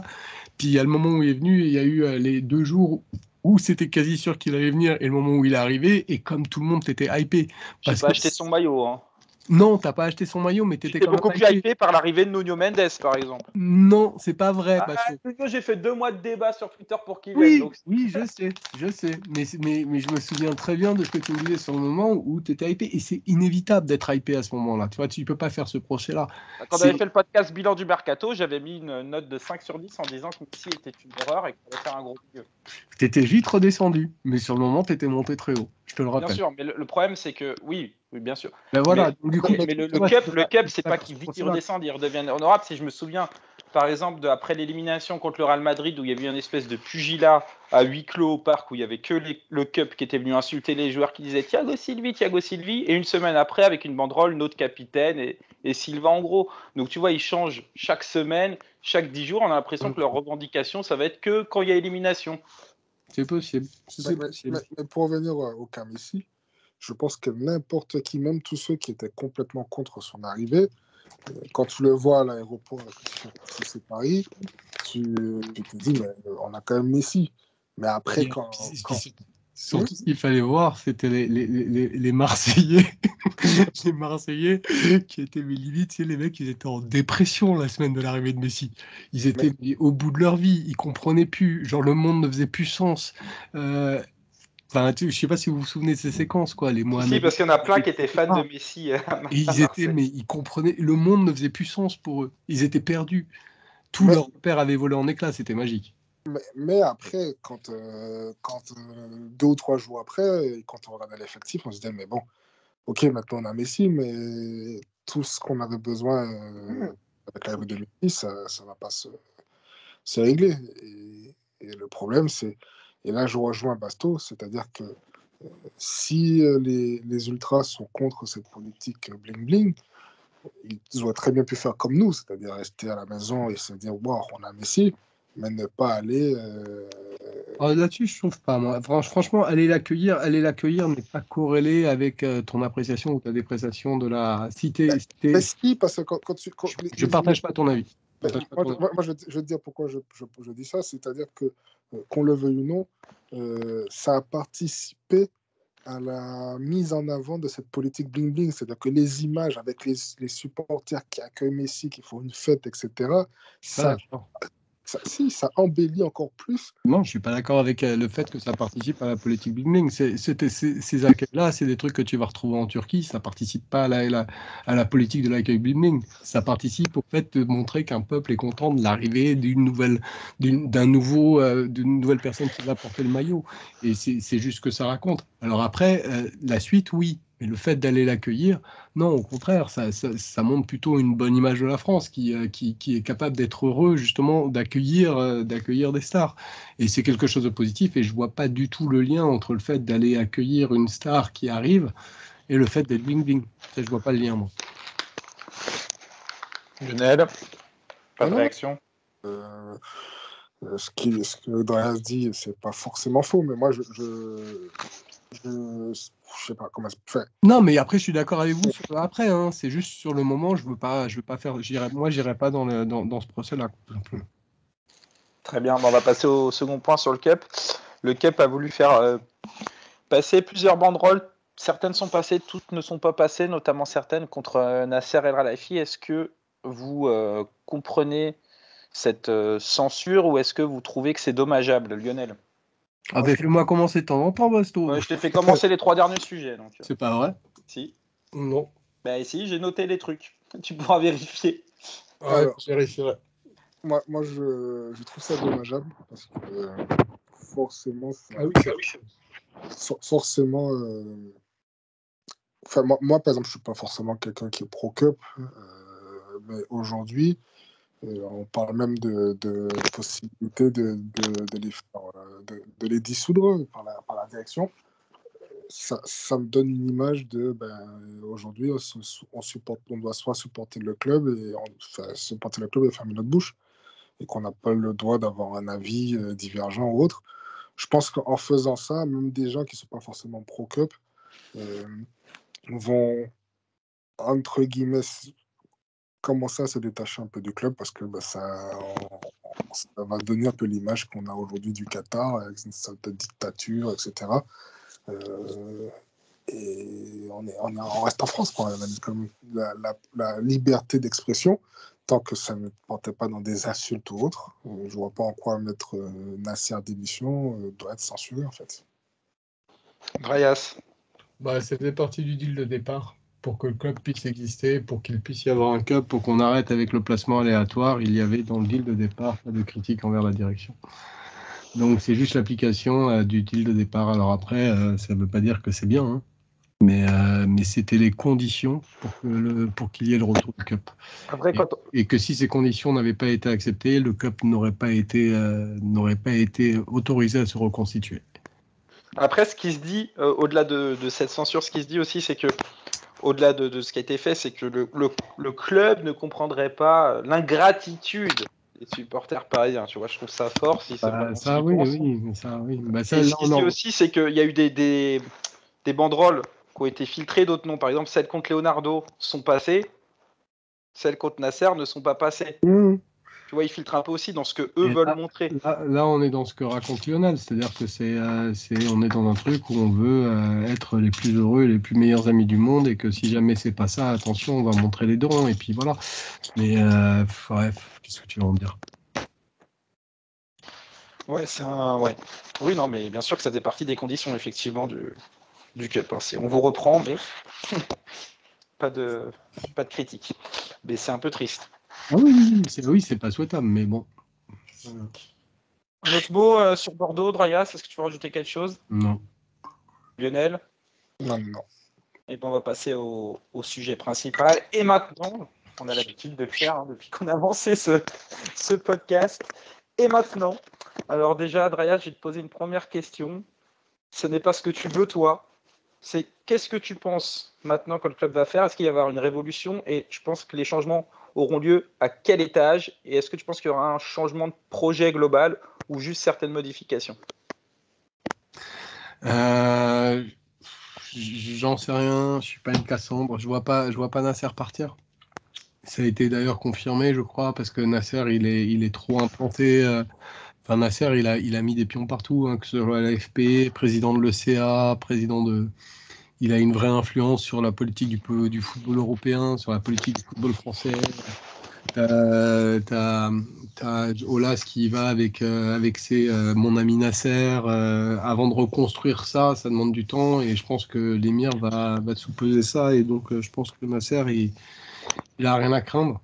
Puis il y a le moment où il est venu, et il y a eu les 2 jours où c'était quasi sûr qu'il allait venir, et le moment où il est arrivé, et comme tout le monde, t'étais hypé. J'ai Parce pas que, acheté son maillot, hein. non, t'as pas acheté son maillot, mais t'étais J'étais quand même beaucoup plus hypé. hypé par l'arrivée de Nuno Mendes, par exemple. Non, c'est pas vrai, Ah, Basso. Nuno, j'ai fait 2 mois de débat sur Twitter pour qu'il vienne. Oui, Donc... oui, je sais. Mais je me souviens très bien de ce que tu me disais sur le moment où tu étais hypé. Et c'est inévitable d'être hypé à ce moment-là. Tu vois, tu peux pas faire ce procès-là. Quand on C'est, avait fait le podcast bilan du Mercato, j'avais mis une note de 5 sur 10 en disant que Messi était une erreur et qu'il fallait faire un gros milieu. t'étais vite redescendu. Mais sur le moment, t'étais monté très haut. Je te le Bien rappelle. sûr, mais le problème, c'est que, oui, bien sûr. Ben Mais, voilà. Donc, du coup, mais tu le vois, tu Cup, peux le pas, Cup, tu peux c'est pas pas faire qu'il ce vite il procès-là. redescende, il redevient honorable. Si je me souviens, par exemple, après l'élimination contre le Real Madrid, où il y avait eu une espèce de pugilat à huis clos au parc, où il y avait que le Cup qui était venu insulter les joueurs qui disaient Thiago Silvi, et une semaine après, avec une banderole, notre capitaine et Silva en gros. Donc tu vois, ils changent chaque semaine, chaque 10 jours, on a l'impression que leur revendication, ça va être que quand il y a élimination. C'est possible. Mais, C'est possible. pour revenir au cas Messi, je pense que n'importe qui, même tous ceux qui étaient complètement contre son arrivée, quand tu le vois à l'aéroport, si c'est Paris, tu te dis, mais on a quand même Messi. Mais après, Surtout, ce qu'il fallait voir, c'était les Marseillais. Les Marseillais qui étaient, mais limite, tu sais, les mecs, ils étaient en dépression la semaine de l'arrivée de Messi. Ils mais, étaient au bout de leur vie, ils comprenaient plus. Genre, le monde ne faisait plus sens. Enfin, je sais pas si vous vous souvenez de ces séquences, quoi. Les Si, Mohamed, parce qu'il y en a plein qui étaient fans de etc. Messi Et à ils étaient, Marseille. mais ils comprenaient. Le monde ne faisait plus sens pour eux. Ils étaient perdus. Tout mais, leur père avait volé en éclats. C'était magique. mais après, quand 2 ou 3 jours après, et quand on regardait l'effectif, on se disait, mais bon, ok, maintenant on a Messi, mais tout ce qu'on avait besoin avec l'arrivée de Messi, ça ne va pas se régler. Et le problème, c'est, et là je rejoins Basto, c'est-à-dire que si les ultras sont contre cette politique bling-bling, ils auraient très bien pu faire comme nous, c'est-à-dire rester à la maison et se dire, wow, on a Messi, mais ne pas aller Là-dessus, je trouve pas, moi. Franchement, aller l'accueillir n'est pas corrélé avec ton appréciation ou ta dépréciation de la cité. Mais si, parce que Je partage pas ton avis. Je mais partage pas moi, ton avis. moi, je vais te dire pourquoi je dis ça. C'est-à-dire que, qu'on le veuille ou non, ça a participé à la mise en avant de cette politique bling-bling. C'est-à-dire que les images avec les supporters qui accueillent Messi, qui font une fête, etc., Je suis pas ça, d'accord. ça embellit encore plus. Non, je suis pas d'accord avec le fait que ça participe à la politique Big Bang. Ces accueils-là, c'est des trucs que tu vas retrouver en Turquie. Ça participe pas à la politique de l'accueil Big Bang. Ça participe au fait de montrer qu'un peuple est content de l'arrivée d'une nouvelle personne qui va porter le maillot. Et c'est juste ce que ça raconte. Alors après, la suite, oui. Mais le fait d'aller l'accueillir, non, au contraire, ça montre plutôt une bonne image de la France qui est capable d'être heureux justement d'accueillir des stars. Et c'est quelque chose de positif et je vois pas du tout le lien entre le fait d'aller accueillir une star qui arrive et le fait d'être bling-bling. Ça, je vois pas le lien, moi. Lionel, pas de Non, réaction. ce que Andreas dit, c'est pas forcément faux, mais moi, je sais pas comment ça fait. Non, mais après, je suis d'accord avec vous sur le après. Hein. C'est juste sur le moment, je veux pas faire. J'irai pas dans ce procès-là. Très bien, on va passer au second point sur le Cup. Le Cup a voulu faire passer plusieurs banderoles. Certaines sont passées, toutes ne sont pas passées, notamment certaines contre Nasser El Khelaifi. Est-ce que vous comprenez cette censure ou est-ce que vous trouvez que c'est dommageable, Lionel? Ah ben fais-moi commencer de temps en temps, Basto. Je t'ai fait commencer les 3 derniers sujets. Donc. C'est pas vrai? Si. Non. Ben si, j'ai noté les trucs. Tu pourras vérifier. Ouais, je vérifierai. Moi je trouve ça dommageable parce que forcément, forcément. Enfin, moi, par exemple, je suis pas forcément quelqu'un qui est pro-cup, mais aujourd'hui, on parle même de possibilité de les dissoudre par la direction. Ça me donne une image de aujourd'hui, on doit soit supporter le club supporter le club et fermer notre bouche, et qu'on n'a pas le droit d'avoir un avis divergent ou autre. Je pense qu'en faisant ça, même des gens qui ne sont pas forcément pro-cup vont, entre guillemets, commencer à se détacher un peu du club parce que ça va donner un peu l'image qu'on a aujourd'hui du Qatar avec une sorte de dictature, etc. Et on reste en France, quoi. Comme la liberté d'expression, tant que ça ne portait pas dans des insultes ou autres, je vois pas en quoi mettre Nasser d'émission doit être censuré, en fait. Andreas. Bah, ça faisait partie du deal de départ. Pour que le club puisse exister, pour qu'il puisse y avoir un cup, pour qu'on arrête avec le placement aléatoire, il y avait dans le deal de départ pas de critique envers la direction. Donc c'est juste l'application du deal de départ. Alors après, ça ne veut pas dire que c'est bien, hein. Mais c'était les conditions pour qu'il y ait le retour du cup. Après, Et que si ces conditions n'avaient pas été acceptées, le cup n'aurait pas été autorisé à se reconstituer. Après, ce qui se dit, au-delà de cette censure, ce qui se dit aussi, c'est que, au-delà de ce qui a été fait, c'est que le club ne comprendrait pas l'ingratitude des supporters parisiens. Tu vois, je trouve ça fort. Si Ça, oui. Ça, oui. Et ce qui se dit aussi, c'est qu'il y a eu des banderoles qui ont été filtrées, d'autres non. Par exemple, celles contre Leonardo sont passées, celles contre Nasser ne sont pas passées. Tu vois, ils filtrent un peu aussi dans ce que eux veulent montrer. Là, on est dans ce que raconte Lionel, c'est-à-dire que on est dans un truc où on veut être les plus heureux et les plus meilleurs amis du monde, et que si jamais c'est pas ça, attention, on va montrer les dents, et puis voilà. Mais bref, qu'est-ce que tu vas en dire? Ouais, Oui, non, mais bien sûr que ça fait partie des conditions, effectivement, du Cup. Hein. On vous reprend, mais pas de critique. Mais c'est un peu triste. Ah oui, c'est pas souhaitable, mais bon. Un autre mot sur Bordeaux, Drayas, est-ce que tu veux rajouter quelque chose? Non. Lionel? Non. Et ben on va passer au sujet principal. Et maintenant, on a l'habitude de faire depuis qu'on a lancé ce podcast. Et maintenant, alors déjà, Drayas, je vais te poser une première question. Ce n'est pas ce que tu veux, toi. C'est qu'est-ce que tu penses maintenant que le club va faire? Est-ce qu'il va y avoir une révolution? Et je pense que les changements auront lieu à quel étage? Et est-ce que tu penses qu'il y aura un changement de projet global ou juste certaines modifications? Euh, J'en sais rien, je suis pas une Cassandre, je vois pas Nasser partir. Ça a été d'ailleurs confirmé, je crois, parce que Nasser, il est trop implanté. Enfin, Nasser, il a mis des pions partout, hein, que ce soit à l'AFP, président de l'ECA, il a une vraie influence sur la politique du football européen, sur la politique du football français. T'as Olas qui y va avec mon ami Nasser. Avant de reconstruire ça, ça demande du temps et je pense que l'émir va sous-peser ça. Et donc, je pense que Nasser, il a rien à craindre.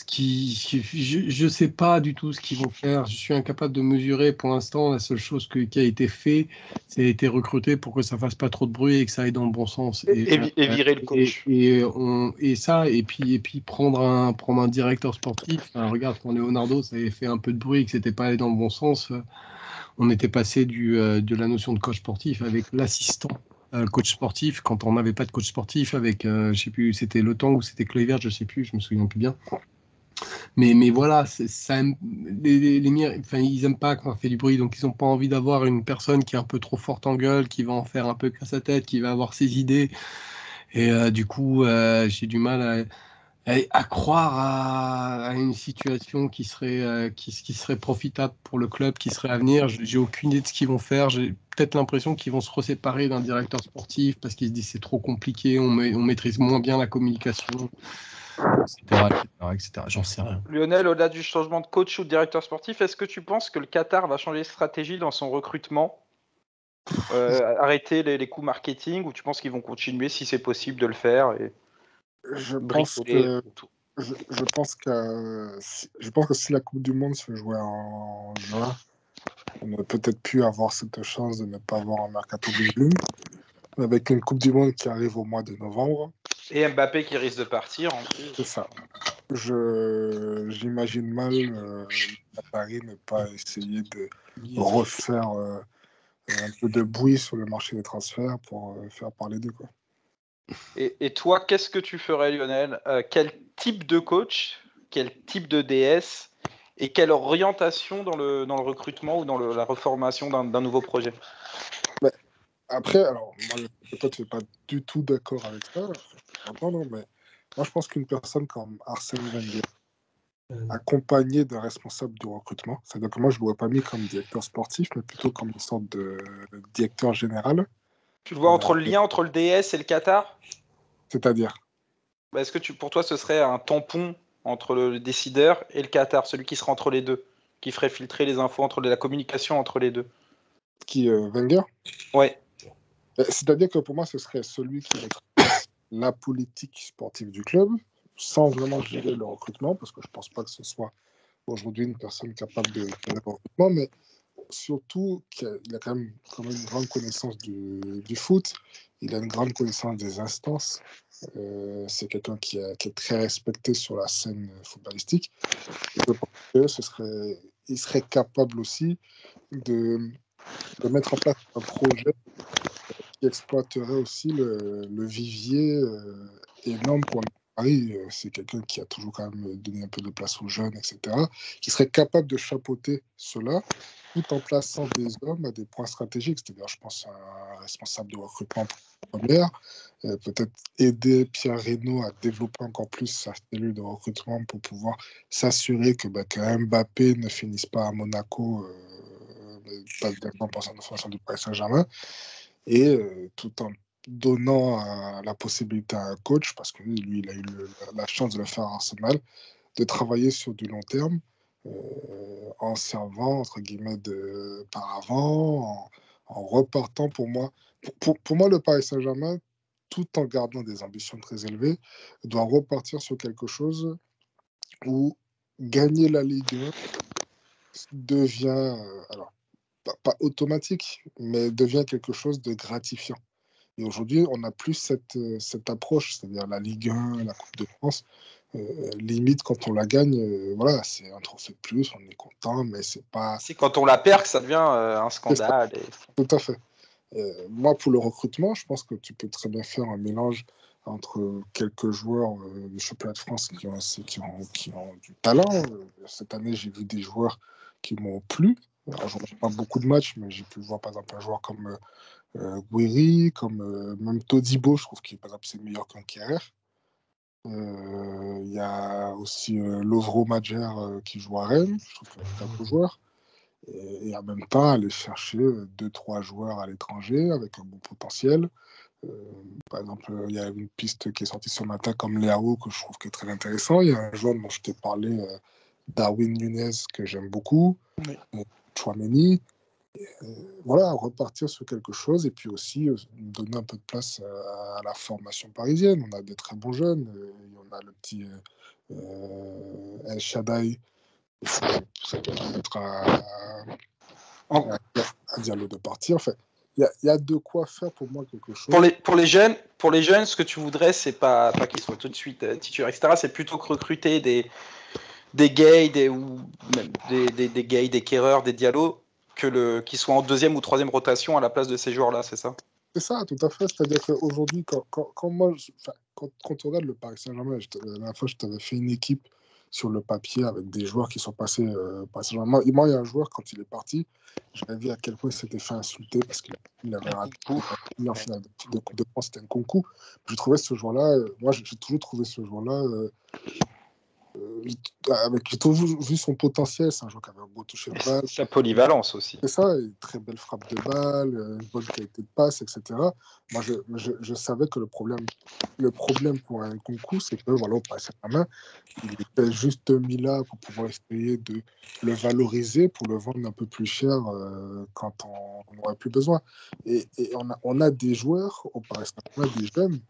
Je sais pas du tout ce qu'ils vont faire. Je suis incapable de mesurer pour l'instant. La seule chose qui a été fait, c'est été recruté pour que ça fasse pas trop de bruit et que ça aille dans le bon sens. Et virer le coach. Et puis prendre un directeur sportif. Enfin, regarde, quand Leonardo, ça avait fait un peu de bruit et que c'était pas allé dans le bon sens. On était passé de la notion de coach sportif avec l'assistant coach sportif quand on n'avait pas de coach sportif avec, je sais plus, c'était Le Temps ou c'était Kluivert, je sais plus, je me souviens plus bien. Mais voilà, ça enfin, ils aiment pas quand on fait du bruit, donc ils n'ont pas envie d'avoir une personne qui est un peu trop forte en gueule, qui va en faire un peu qu'à sa tête, qui va avoir ses idées. Et du coup, j'ai du mal à croire à une situation qui serait profitable pour le club, qui serait à venir. J'ai aucune idée de ce qu'ils vont faire. J'ai peut-être l'impression qu'ils vont se reséparer d'un directeur sportif parce qu'ils se disent c'est trop compliqué, on maîtrise moins bien la communication, etc., etc. J'en sais rien. Lionel, au-delà du changement de coach ou de directeur sportif, est-ce que tu penses que le Qatar va changer de stratégie dans son recrutement, arrêter les coûts marketing, ou tu penses qu'ils vont continuer si c'est possible de le faire et Je pense bricoler que autour? je pense que si la Coupe du Monde se jouait en juin, on aurait peut-être pu avoir cette chance de ne pas avoir un mercato de bloom. Avec une Coupe du Monde qui arrive au mois de novembre, Et Mbappé qui risque de partir en plus. c'est ça. J'imagine mal Paris ne pas essayer de refaire un peu de bruit sur le marché des transferts pour faire parler d'eux, quoi. Et toi, qu'est-ce que tu ferais, Lionel? Quel type de coach, quel type de DS et quelle orientation dans le recrutement ou dans la reformation d'un nouveau projet? Mais après, alors, moi, peut-être je ne suis pas du tout d'accord avec ça, mais moi, je pense qu'une personne comme Arsène Wenger, accompagné d'un responsable du recrutement, c'est-à-dire que moi, je ne l'aurais pas mis comme directeur sportif, mais plutôt comme une sorte de directeur général. Tu le vois entre le lien entre le DS et le Qatar? C'est-à-dire, Est-ce que pour toi, ce serait un tampon entre le décideur et le Qatar, celui qui serait entre les deux, qui ferait filtrer les infos entre la communication entre les deux? qui Wenger? Ouais. C'est-à-dire que pour moi, ce serait celui qui mettrait la politique sportive du club, sans vraiment gérer le recrutement, parce que je ne pense pas que ce soit aujourd'hui une personne capable de gérer le recrutement, mais surtout qu'il a quand même une grande connaissance du foot, il a une grande connaissance des instances, c'est quelqu'un qui est très respecté sur la scène footballistique. Et je pense que il serait capable aussi de mettre en place un projet qui exploiterait aussi le vivier énorme qu'on a à Paris. C'est quelqu'un qui a toujours quand même donné un peu de place aux jeunes, etc., qui serait capable de chapeauter cela tout en plaçant des hommes à des points stratégiques. C'est-à-dire, je pense, à un responsable de recrutement première, peut-être aider Pierre Reynaud à développer encore plus sa cellule de recrutement pour pouvoir s'assurer que Mbappé ne finisse pas à Monaco, pas directement par son formation du Paris Saint-Germain, et tout en donnant la possibilité à un coach, parce que lui, il a eu la chance de le faire à Arsenal, de travailler sur du long terme, en servant, entre guillemets, de paravent, en repartant pour moi. Pour moi, le Paris Saint-Germain, tout en gardant des ambitions très élevées, doit repartir sur quelque chose où gagner la Ligue 1 devient, alors, pas automatique, mais devient quelque chose de gratifiant. Et aujourd'hui, on n'a plus cette approche, c'est-à-dire la Ligue 1, la Coupe de France. Limite, quand on la gagne, voilà, c'est un trophée de plus, on est content, mais c'est pas. C'est quand on la perd que ça devient un C'est ça, scandale. tout à fait. Moi, pour le recrutement, je pense que tu peux très bien faire un mélange entre quelques joueurs du championnat de France qui ont du talent. Cette année, j'ai vu des joueurs qui m'ont plu. Alors, je ne regarde pas beaucoup de matchs, mais j'ai pu voir par exemple un joueur comme Guiri, comme même Todibo, je trouve qu'il par exemple, c'est meilleur qu'un Kierer. Il y a aussi Lovro Madjer qui joue à Rennes, je trouve que c'est un beau joueur. Et en même temps, aller chercher 2-3 joueurs à l'étranger avec un bon potentiel. Par exemple, il y a une piste qui est sortie ce matin comme Léao que je trouve que est très intéressant. Il y a un joueur dont je t'ai parlé, Darwin Nunez, que j'aime beaucoup. Oui. Chouameni. Voilà, repartir sur quelque chose et puis aussi donner un peu de place à la formation parisienne. On a des très bons jeunes. On a le petit El Shaddai. Ça peut permettre à Diallo de partir. Enfin, il y a de quoi faire pour moi quelque chose. Pour les jeunes, ce que tu voudrais, c'est pas qu'ils soient tout de suite titulaires, etc. C'est plutôt que recruter des Gay, ou même des Gay, des Kerrer, des Diallo, qu'ils soient en deuxième ou troisième rotation à la place de ces joueurs-là, c'est ça? C'est ça, tout à fait. C'est-à-dire qu'aujourd'hui, quand on regarde le Paris Saint-Germain, la dernière fois, je t'avais fait une équipe sur le papier avec des joueurs qui sont passés par Saint-Germain. Moi, il y a un joueur, quand il est parti, j'avais vu à quel point il s'était fait insulter parce qu'il avait raté en finale de Coupe de France, c'était un concours. Je trouvais ce joueur-là, moi, j'ai toujours trouvé ce joueur-là. J'ai toujours vu son potentiel. C'est un joueur qui avait un beau toucher de balle. Sa polyvalence aussi. C'est ça, une très belle frappe de balle, une bonne qualité de passe, etc. Moi, je savais que le problème pour un concours, c'est que voilà, au Paris Saint-Germain, il était juste mis là pour pouvoir essayer de le valoriser, pour le vendre un peu plus cher quand on n'aurait plus besoin. Et on a des joueurs au Paris Saint-Germain, des jeunes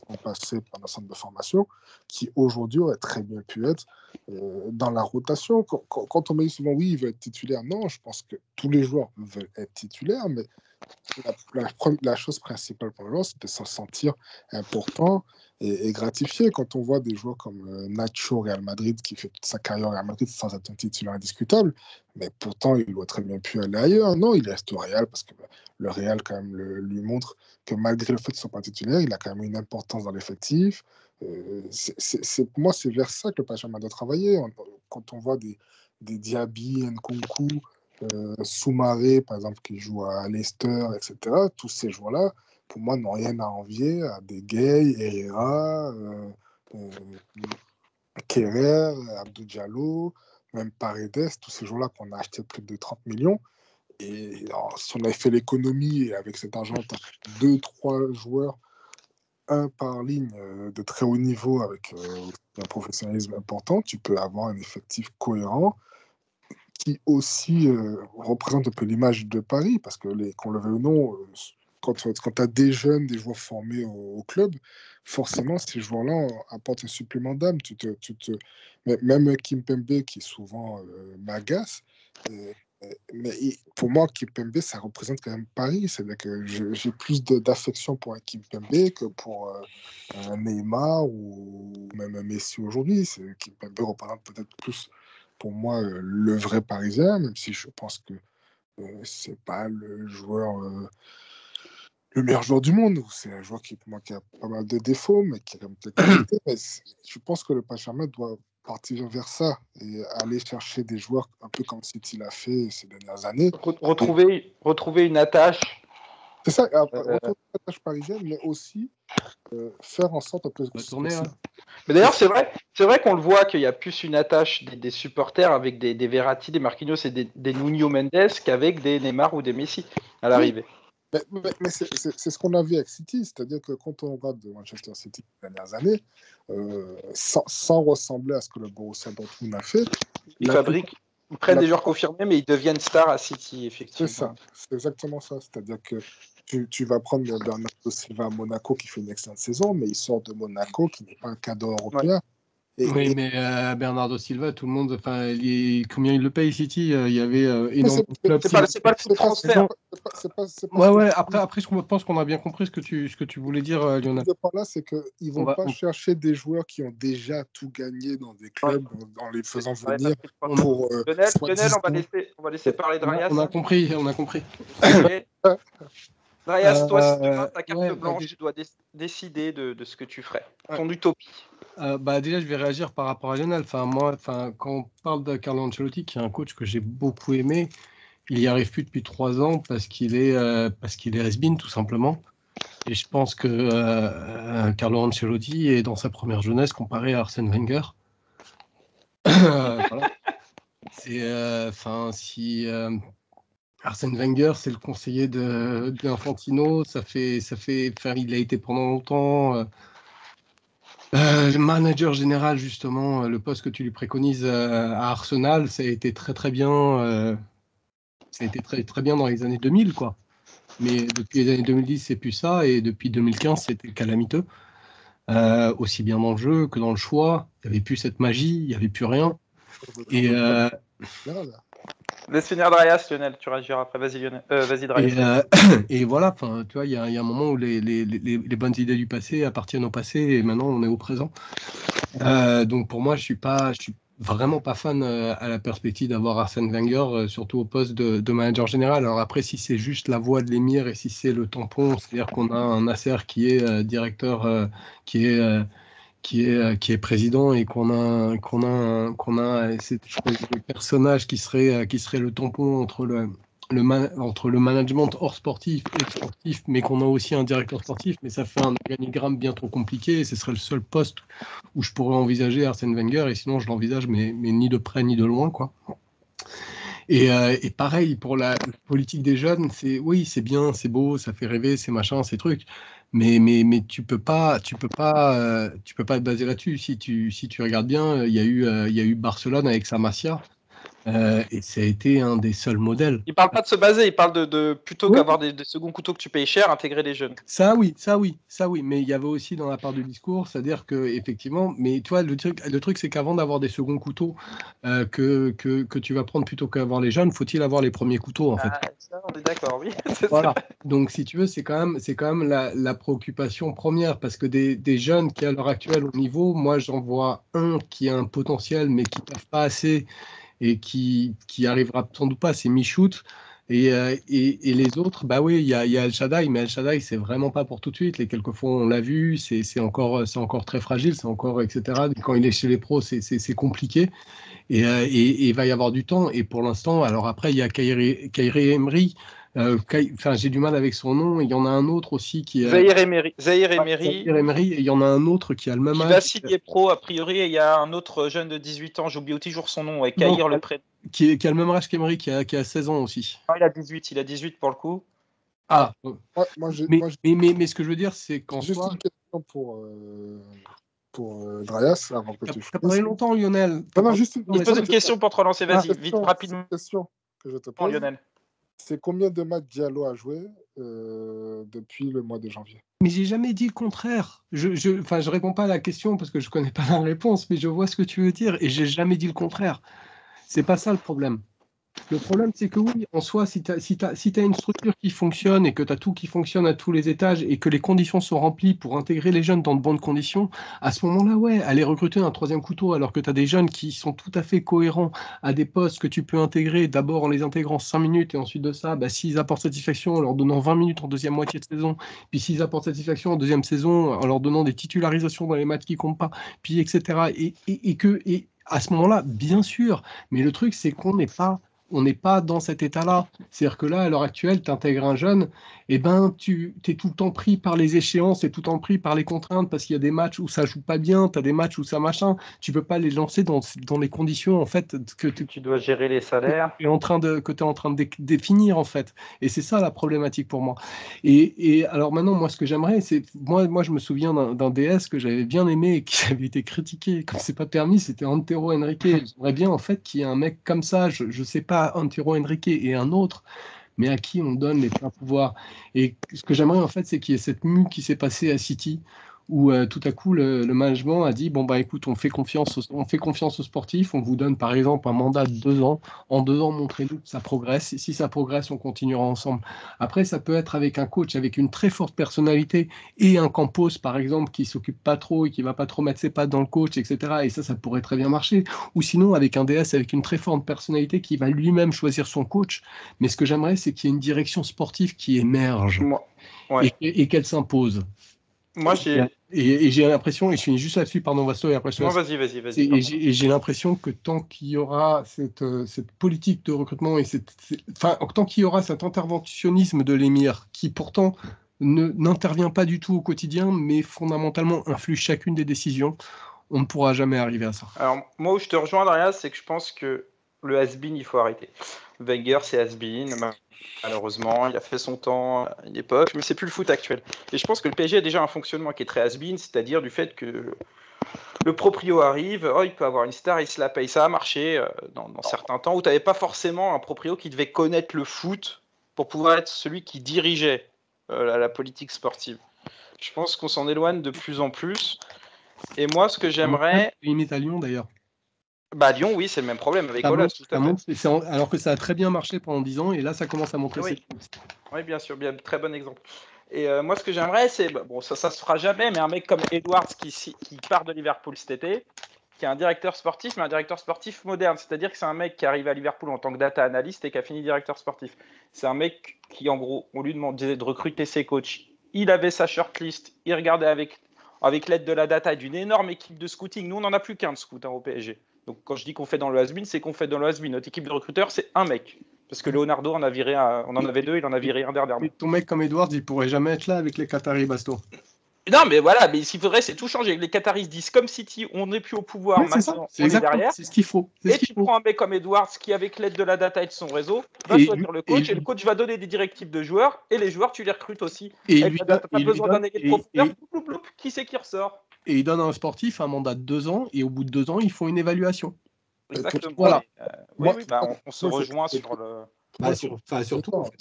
sont passés par un centre de formation qui aujourd'hui auraient très bien pu être dans la rotation. Quand on me dit souvent oui, il veut être titulaire, non, je pense que tous les joueurs veulent être titulaires, mais la chose principale pour le joueur, c'est de s'en sentir important et gratifié. Quand on voit des joueurs comme Nacho au Real Madrid, qui fait toute sa carrière au Real Madrid sans être un titulaire indiscutable, mais pourtant il doit très bien pu aller ailleurs. Non, il reste au Real parce que le Real quand même lui montre que malgré le fait qu'il ne soit pas titulaire, il a quand même une importance dans l'effectif. Pour moi, c'est vers ça que le Paris Saint-Germain doit travailler. Quand on voit des Diaby, Nkunku, Soumaré, par exemple, qui joue à Leicester, etc., tous ces joueurs-là, pour moi, n'ont rien à envier à des Gay, Herrera, Kerrer, Abdou Diallo, même Paredes, tous ces joueurs-là qu'on a achetés plus de 30 millions. Et alors, si on avait fait l'économie et avec cet argent, tu as 2-3 joueurs, un par ligne de très haut niveau avec un professionnalisme important, tu peux avoir un effectif cohérent qui aussi représente un peu l'image de Paris, parce que qu'on le veuille ou non, quand tu as des jeunes, des joueurs formés au club, forcément, ces joueurs-là apportent un supplément d'âme. Même Kimpembe, qui souvent m'agace, mais pour moi, Kimpembe, ça représente quand même Paris. C'est-à-dire que j'ai plus d'affection pour un Kimpembe que pour un Neymar ou même un Messi aujourd'hui. Kimpembe représente peut-être plus pour moi le vrai Parisien, même si je pense que c'est pas le joueur le meilleur joueur du monde. C'est un joueur pour moi, qui a pas mal de défauts, mais qui a quand même des qualités. Mais je pense que le Paris Saint-Germain doit partir vers ça et aller chercher des joueurs un peu comme City l'a fait ces dernières années. Retrouver une attache. C'est ça, retrouver une attache parisienne, mais aussi faire en sorte un peu tourner, hein. Mais d'ailleurs, c'est vrai qu'on le voit qu'il y a plus une attache des supporters avec des Verratti, des Marquinhos et des Nuno Mendes qu'avec des Neymar ou des Messi à l'arrivée. Mais c'est ce qu'on a vu avec City, c'est-à-dire que quand on regarde de Manchester City les dernières années, sans ressembler à ce que le Borussia Dortmund a fait, ils prennent des joueurs confirmés, mais ils deviennent stars à City, effectivement. C'est ça, c'est exactement ça. C'est-à-dire que tu vas prendre Bernardo Silva à Monaco qui fait une excellente saison, mais il sort de Monaco qui n'est pas un cadeau européen. Ouais. Mais Bernardo Silva, tout le monde, combien il le paye City? Il y avait énormément de clubs. C'est pas le foot transfert. Ouais. Après, je pense qu'on a bien compris ce que tu voulais dire, Lionel. Là, c'est qu'ils vont pas chercher des joueurs qui ont déjà tout gagné dans des clubs en les faisant venir pour. Lionel, on va laisser parler Drayas. On a compris. Drayas, toi, si demain ta carte blanche, tu dois décider de ce que tu ferais. Ton utopie. Déjà, je vais réagir par rapport à Lionel. Quand on parle de Carlo Ancelotti, qui est un coach que j'ai beaucoup aimé, il n'y arrive plus depuis 3 ans parce qu'il est has-been, tout simplement. Et je pense que Carlo Ancelotti est dans sa première jeunesse comparé à Arsène Wenger. Voilà. Si Arsène Wenger, c'est le conseiller d'Infantino, il a été pendant longtemps le manager général, justement, le poste que tu lui préconises à Arsenal, ça a été très très bien. Ça a été très très bien dans les années 2000, quoi. Mais depuis les années 2010, c'est plus ça, et depuis 2015, c'était calamiteux. Aussi bien dans le jeu que dans le choix, il n'y avait plus cette magie, il n'y avait plus rien. Et, Laisse finir Dreyas, Lionel, tu réagiras après. Vas-y, Lionel. Vas-y, Dreyas. Et voilà, tu vois, il y a un moment où les bonnes idées du passé appartiennent au passé, et maintenant on est au présent. Donc pour moi, je suis vraiment pas fan à la perspective d'avoir Arsène Wenger, surtout au poste de manager général. Alors après, si c'est juste la voix de l'émir et si c'est le tampon, c'est-à-dire qu'on a un Nasser qui est directeur, qui est président, et qu'on a le personnage qui serait le tampon entre le management hors sportif et sportif, mais qu'on a aussi un directeur sportif, mais ça fait un organigramme bien trop compliqué, et ce serait le seul poste où je pourrais envisager Arsène Wenger, et sinon je l'envisage, mais ni de près ni de loin, quoi. Et pareil pour la politique des jeunes, c'est bien, c'est beau, ça fait rêver, c'est machin, ces trucs, mais tu peux pas te baser là-dessus. Si tu regardes bien, il y a eu Barcelone avec sa Masia. Et ça a été un des seuls modèles. Il parle pas de se baser, il parle de plutôt qu'avoir des seconds couteaux que tu payes cher, intégrer les jeunes. Ça oui. Mais il y avait aussi dans la part du discours, c'est-à-dire que effectivement, mais tu vois, le truc c'est qu'avant d'avoir des seconds couteaux que tu vas prendre plutôt qu'avoir les jeunes, faut-il avoir les premiers couteaux, en fait. Ça, on est d'accord, oui. Voilà. Donc si tu veux, c'est quand même la préoccupation première, parce que des jeunes qui à l'heure actuelle au niveau, moi j'en vois un qui a un potentiel mais qui ne pas assez, et qui arrivera sans doute pas, c'est Michout. Et les autres, bah oui, il y a El Shaddai, mais El Shaddai, c'est vraiment pas pour tout de suite. Les quelques fois, on l'a vu, c'est encore très fragile, c'est encore, etc. Quand il est chez les pros, c'est compliqué. Et il va y avoir du temps. Et pour l'instant, alors après, il y a Kairi Emery. J'ai du mal avec son nom. Il y en a un autre aussi qui est Zahir Emery. Et il y en a un autre qui a le même âge. Qui va signer pro, a priori, et il y a un autre jeune de 18 ans, j'oublie toujours son nom, avec Kair le prénom. Qui a le même âge qu'Emery, qui a 16 ans aussi. Non, il a 18 pour le coup. Ah, mais ce que je veux dire, c'est qu'en juste soi... une question pour Dreyas, avant que tu T'as parlé longtemps, Lionel. Juste il pose une question pour te relancer, vas-y, vite, rapidement. Une question que je te pose, Lionel. C'est combien de matchs Diallo a joué depuis le mois de janvier? Mais j'ai jamais dit le contraire. Je réponds pas à la question parce que je connais pas la réponse, mais je vois ce que tu veux dire, et j'ai jamais dit le contraire. C'est pas ça le problème. Le problème, c'est que oui, en soi, si tu as une structure qui fonctionne et que tu as tout qui fonctionne à tous les étages et que les conditions sont remplies pour intégrer les jeunes dans de bonnes conditions, à ce moment-là, ouais, aller recruter un troisième couteau alors que tu as des jeunes qui sont tout à fait cohérents à des postes que tu peux intégrer d'abord en les intégrant 5 minutes, et ensuite de ça, s'ils apportent satisfaction en leur donnant 20 minutes en deuxième moitié de saison, puis s'ils apportent satisfaction en deuxième saison en leur donnant des titularisations dans les matchs qui comptent pas, puis etc. Et à ce moment-là, bien sûr, mais le truc, c'est qu'on n'est pas dans cet état-là. C'est-à-dire que là, à l'heure actuelle, tu intègres un jeune, et tu es tout le temps pris par les échéances, et tout le temps pris par les contraintes, parce qu'il y a des matchs où ça joue pas bien, tu as des matchs où ça machin. Tu peux pas les lancer dans les conditions, en fait, que tu dois gérer les salaires. Que tu es en train de définir, en fait. Et c'est ça la problématique pour moi. Et alors maintenant, moi, ce que j'aimerais, c'est... Moi, je me souviens d'un DS que j'avais bien aimé et qui avait été critiqué, comme c'est pas permis, c'était Antero Henrique. J'aimerais bien, en fait, qu'il y ait un mec comme ça, je sais pas, Antero Henrique et un autre, mais à qui on donne les pleins pouvoirs. Et ce que j'aimerais, en fait, c'est qu'il y ait cette mue qui s'est passée à City, où tout à coup le management a dit bon bah écoute, on fait confiance aux sportifs, on vous donne par exemple un mandat de 2 ans, en 2 ans montrez-nous que ça progresse, et si ça progresse, on continuera ensemble. Après, ça peut être avec un coach avec une très forte personnalité et un Campos par exemple qui s'occupe pas trop et qui va pas trop mettre ses pattes dans le coach, etc. Et ça pourrait très bien marcher. Ou sinon avec un DS avec une très forte personnalité qui va lui-même choisir son coach. Mais ce que j'aimerais, c'est qu'il y ait une direction sportive qui émerge, Ouais. et qu'elle s'impose. Moi, j'ai. Et j'ai l'impression, et je finis juste là-dessus, pardon, Vasto, et après je te Non, laisse. vas-y. Et j'ai l'impression que tant qu'il y aura cette politique de recrutement et enfin, tant qu'il y aura cet interventionnisme de l'émir, qui pourtant n'intervient pas du tout au quotidien, mais fondamentalement influe chacune des décisions, on ne pourra jamais arriver à ça. Alors, moi, où je te rejoins, Andrea, c'est que je pense que le has-been, il faut arrêter. Wenger, c'est has-been. Malheureusement, il a fait son temps à une époque, mais c'est plus le foot actuel. Et je pense que le PSG a déjà un fonctionnement qui est très has-been, c'est-à-dire du fait que le proprio arrive, il peut avoir une star, il se la paye. Ça a marché dans certains temps où tu n'avais pas forcément un proprio qui devait connaître le foot pour pouvoir être celui qui dirigeait la politique sportive. Je pense qu'on s'en éloigne de plus en plus. Et moi, ce que j'aimerais... Limite à Lyon, d'ailleurs. Lyon, oui, c'est le même problème avec Olas, tout à fait. Alors que ça a très bien marché pendant 10 ans, et là, ça commence à montrer ses limites. Oui, bien sûr, très bon exemple. Et moi, ce que j'aimerais, c'est, ça se fera jamais, mais un mec comme Edwards qui part de Liverpool cet été, qui est un directeur sportif, mais un directeur sportif moderne. C'est-à-dire que c'est un mec qui arrive à Liverpool en tant que data analyst et qui a fini directeur sportif. C'est un mec qui, en gros, on lui demandait de recruter ses coachs. Il avait sa shortlist, il regardait avec l'aide de la data et d'une énorme équipe de scouting. Nous, on n'en a plus qu'un de scout au PSG. Donc, quand je dis qu'on fait dans le has-been, c'est qu'on fait dans le has-been. Notre équipe de recruteurs, c'est un mec. Parce que Leonardo on en avait deux, il en a viré un dernièrement. Mais ton mec comme Edwards, il pourrait jamais être là avec les Qataris, Basto. Non, mais voilà, mais ce qu'il faudrait, c'est tout changer. Les Qataris disent comme City, on n'est plus au pouvoir, maintenant, on est derrière. C'est ce qu'il faut. Et tu prends un mec comme Edwards qui, avec l'aide de la data et de son réseau, va choisir le coach, et le coach va donner des directives de joueurs, et les joueurs, tu les recrutes aussi. Et tu n'as pas besoin d'un ailier de profondeur, qui c'est qui ressort? Et il donne à un sportif un mandat de 2 ans, et au bout de 2 ans, ils font une évaluation. Exactement. Voilà. On se rejoint sur le... surtout, en fait.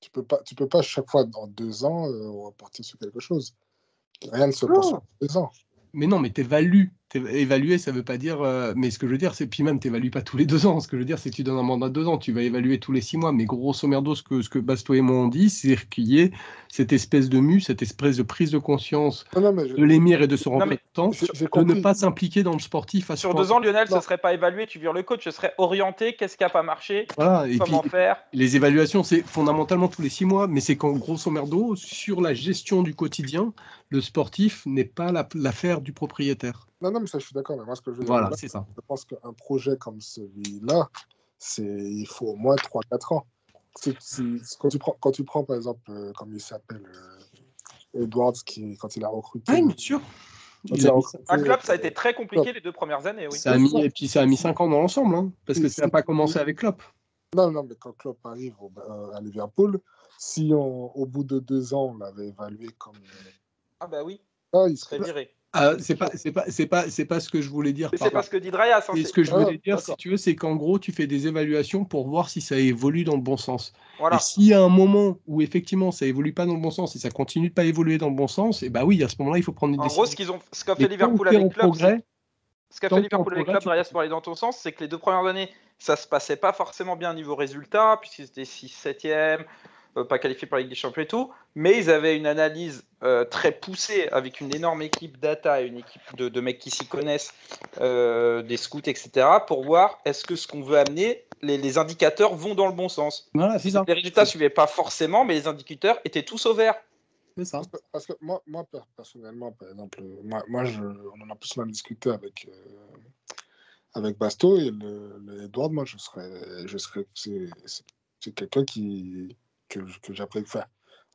Tu peux pas chaque fois dans 2 ans repartir sur quelque chose. Rien ne se passe en 2 ans. Mais non, mais t'évalues. Évaluer, ça veut pas dire. Mais ce que je veux dire, c'est puis même t'évalues pas tous les 2 ans. Ce que je veux dire, c'est que tu donnes un mandat de 2 ans. Tu vas évaluer tous les 6 mois. Mais grosso merdo, ce que Basto et moi on dit, c'est qu'il y ait cette espèce de cette espèce de prise de conscience de l'émir et de son représentant, de ne pas s'impliquer dans le sportif. Sur 2 ans, Lionel, ce serait pas évalué. Tu vires le coach, ce serait orienté. Qu'est-ce qui a pas marché? Voilà. Comment faire? Les évaluations, c'est fondamentalement tous les 6 mois. Mais c'est qu'en grosso merdo, sur la gestion du quotidien, le sportif n'est pas l'affaire du propriétaire. Non, mais ça, je suis d'accord. Mais moi, ce que je veux dire, c'est ça. Je pense qu'un projet comme celui-là, il faut au moins 3-4 ans. Quand tu prends, par exemple, comme il s'appelle, Edwards, quand il a recruté. Oui, bien sûr. À Klopp, ça a été très compliqué les 2 premières années. Oui. Et puis ça a mis 5 ans dans l'ensemble, parce que ça n'a pas commencé avec Klopp. Non, mais quand Klopp arrive à Liverpool, si au bout de 2 ans, on l'avait évalué comme. Oui. Il serait viré. C'est pas ce que je voulais dire. C'est pas ce que dit Dreyas. Ce que je voulais dire, si tu veux, c'est qu'en gros, tu fais des évaluations pour voir si ça évolue dans le bon sens. Voilà. Et s'il y a un moment où effectivement ça évolue pas dans le bon sens et ça continue de pas évoluer dans le bon sens, et oui, à ce moment-là, il faut prendre une décision. En gros, ce qu'a fait Liverpool avec Klopp, Dreyas, pour aller dans ton sens, c'est que les 2 premières années, ça se passait pas forcément bien niveau résultat, puisqu'ils étaient 6-7e. Pas qualifiés pour la Ligue des Champions et tout, mais ils avaient une analyse très poussée avec une énorme équipe data et une équipe de mecs qui s'y connaissent, des scouts, etc., pour voir est-ce que ce qu'on veut amener, les indicateurs vont dans le bon sens. Voilà, c'est ça. Les résultats ne suivaient pas forcément, mais les indicateurs étaient tous au vert. C'est ça. Parce que moi, personnellement, par exemple, on en a plus mal discuté avec Basto et le Edouard, moi, c'est quelqu'un que j'apprécie,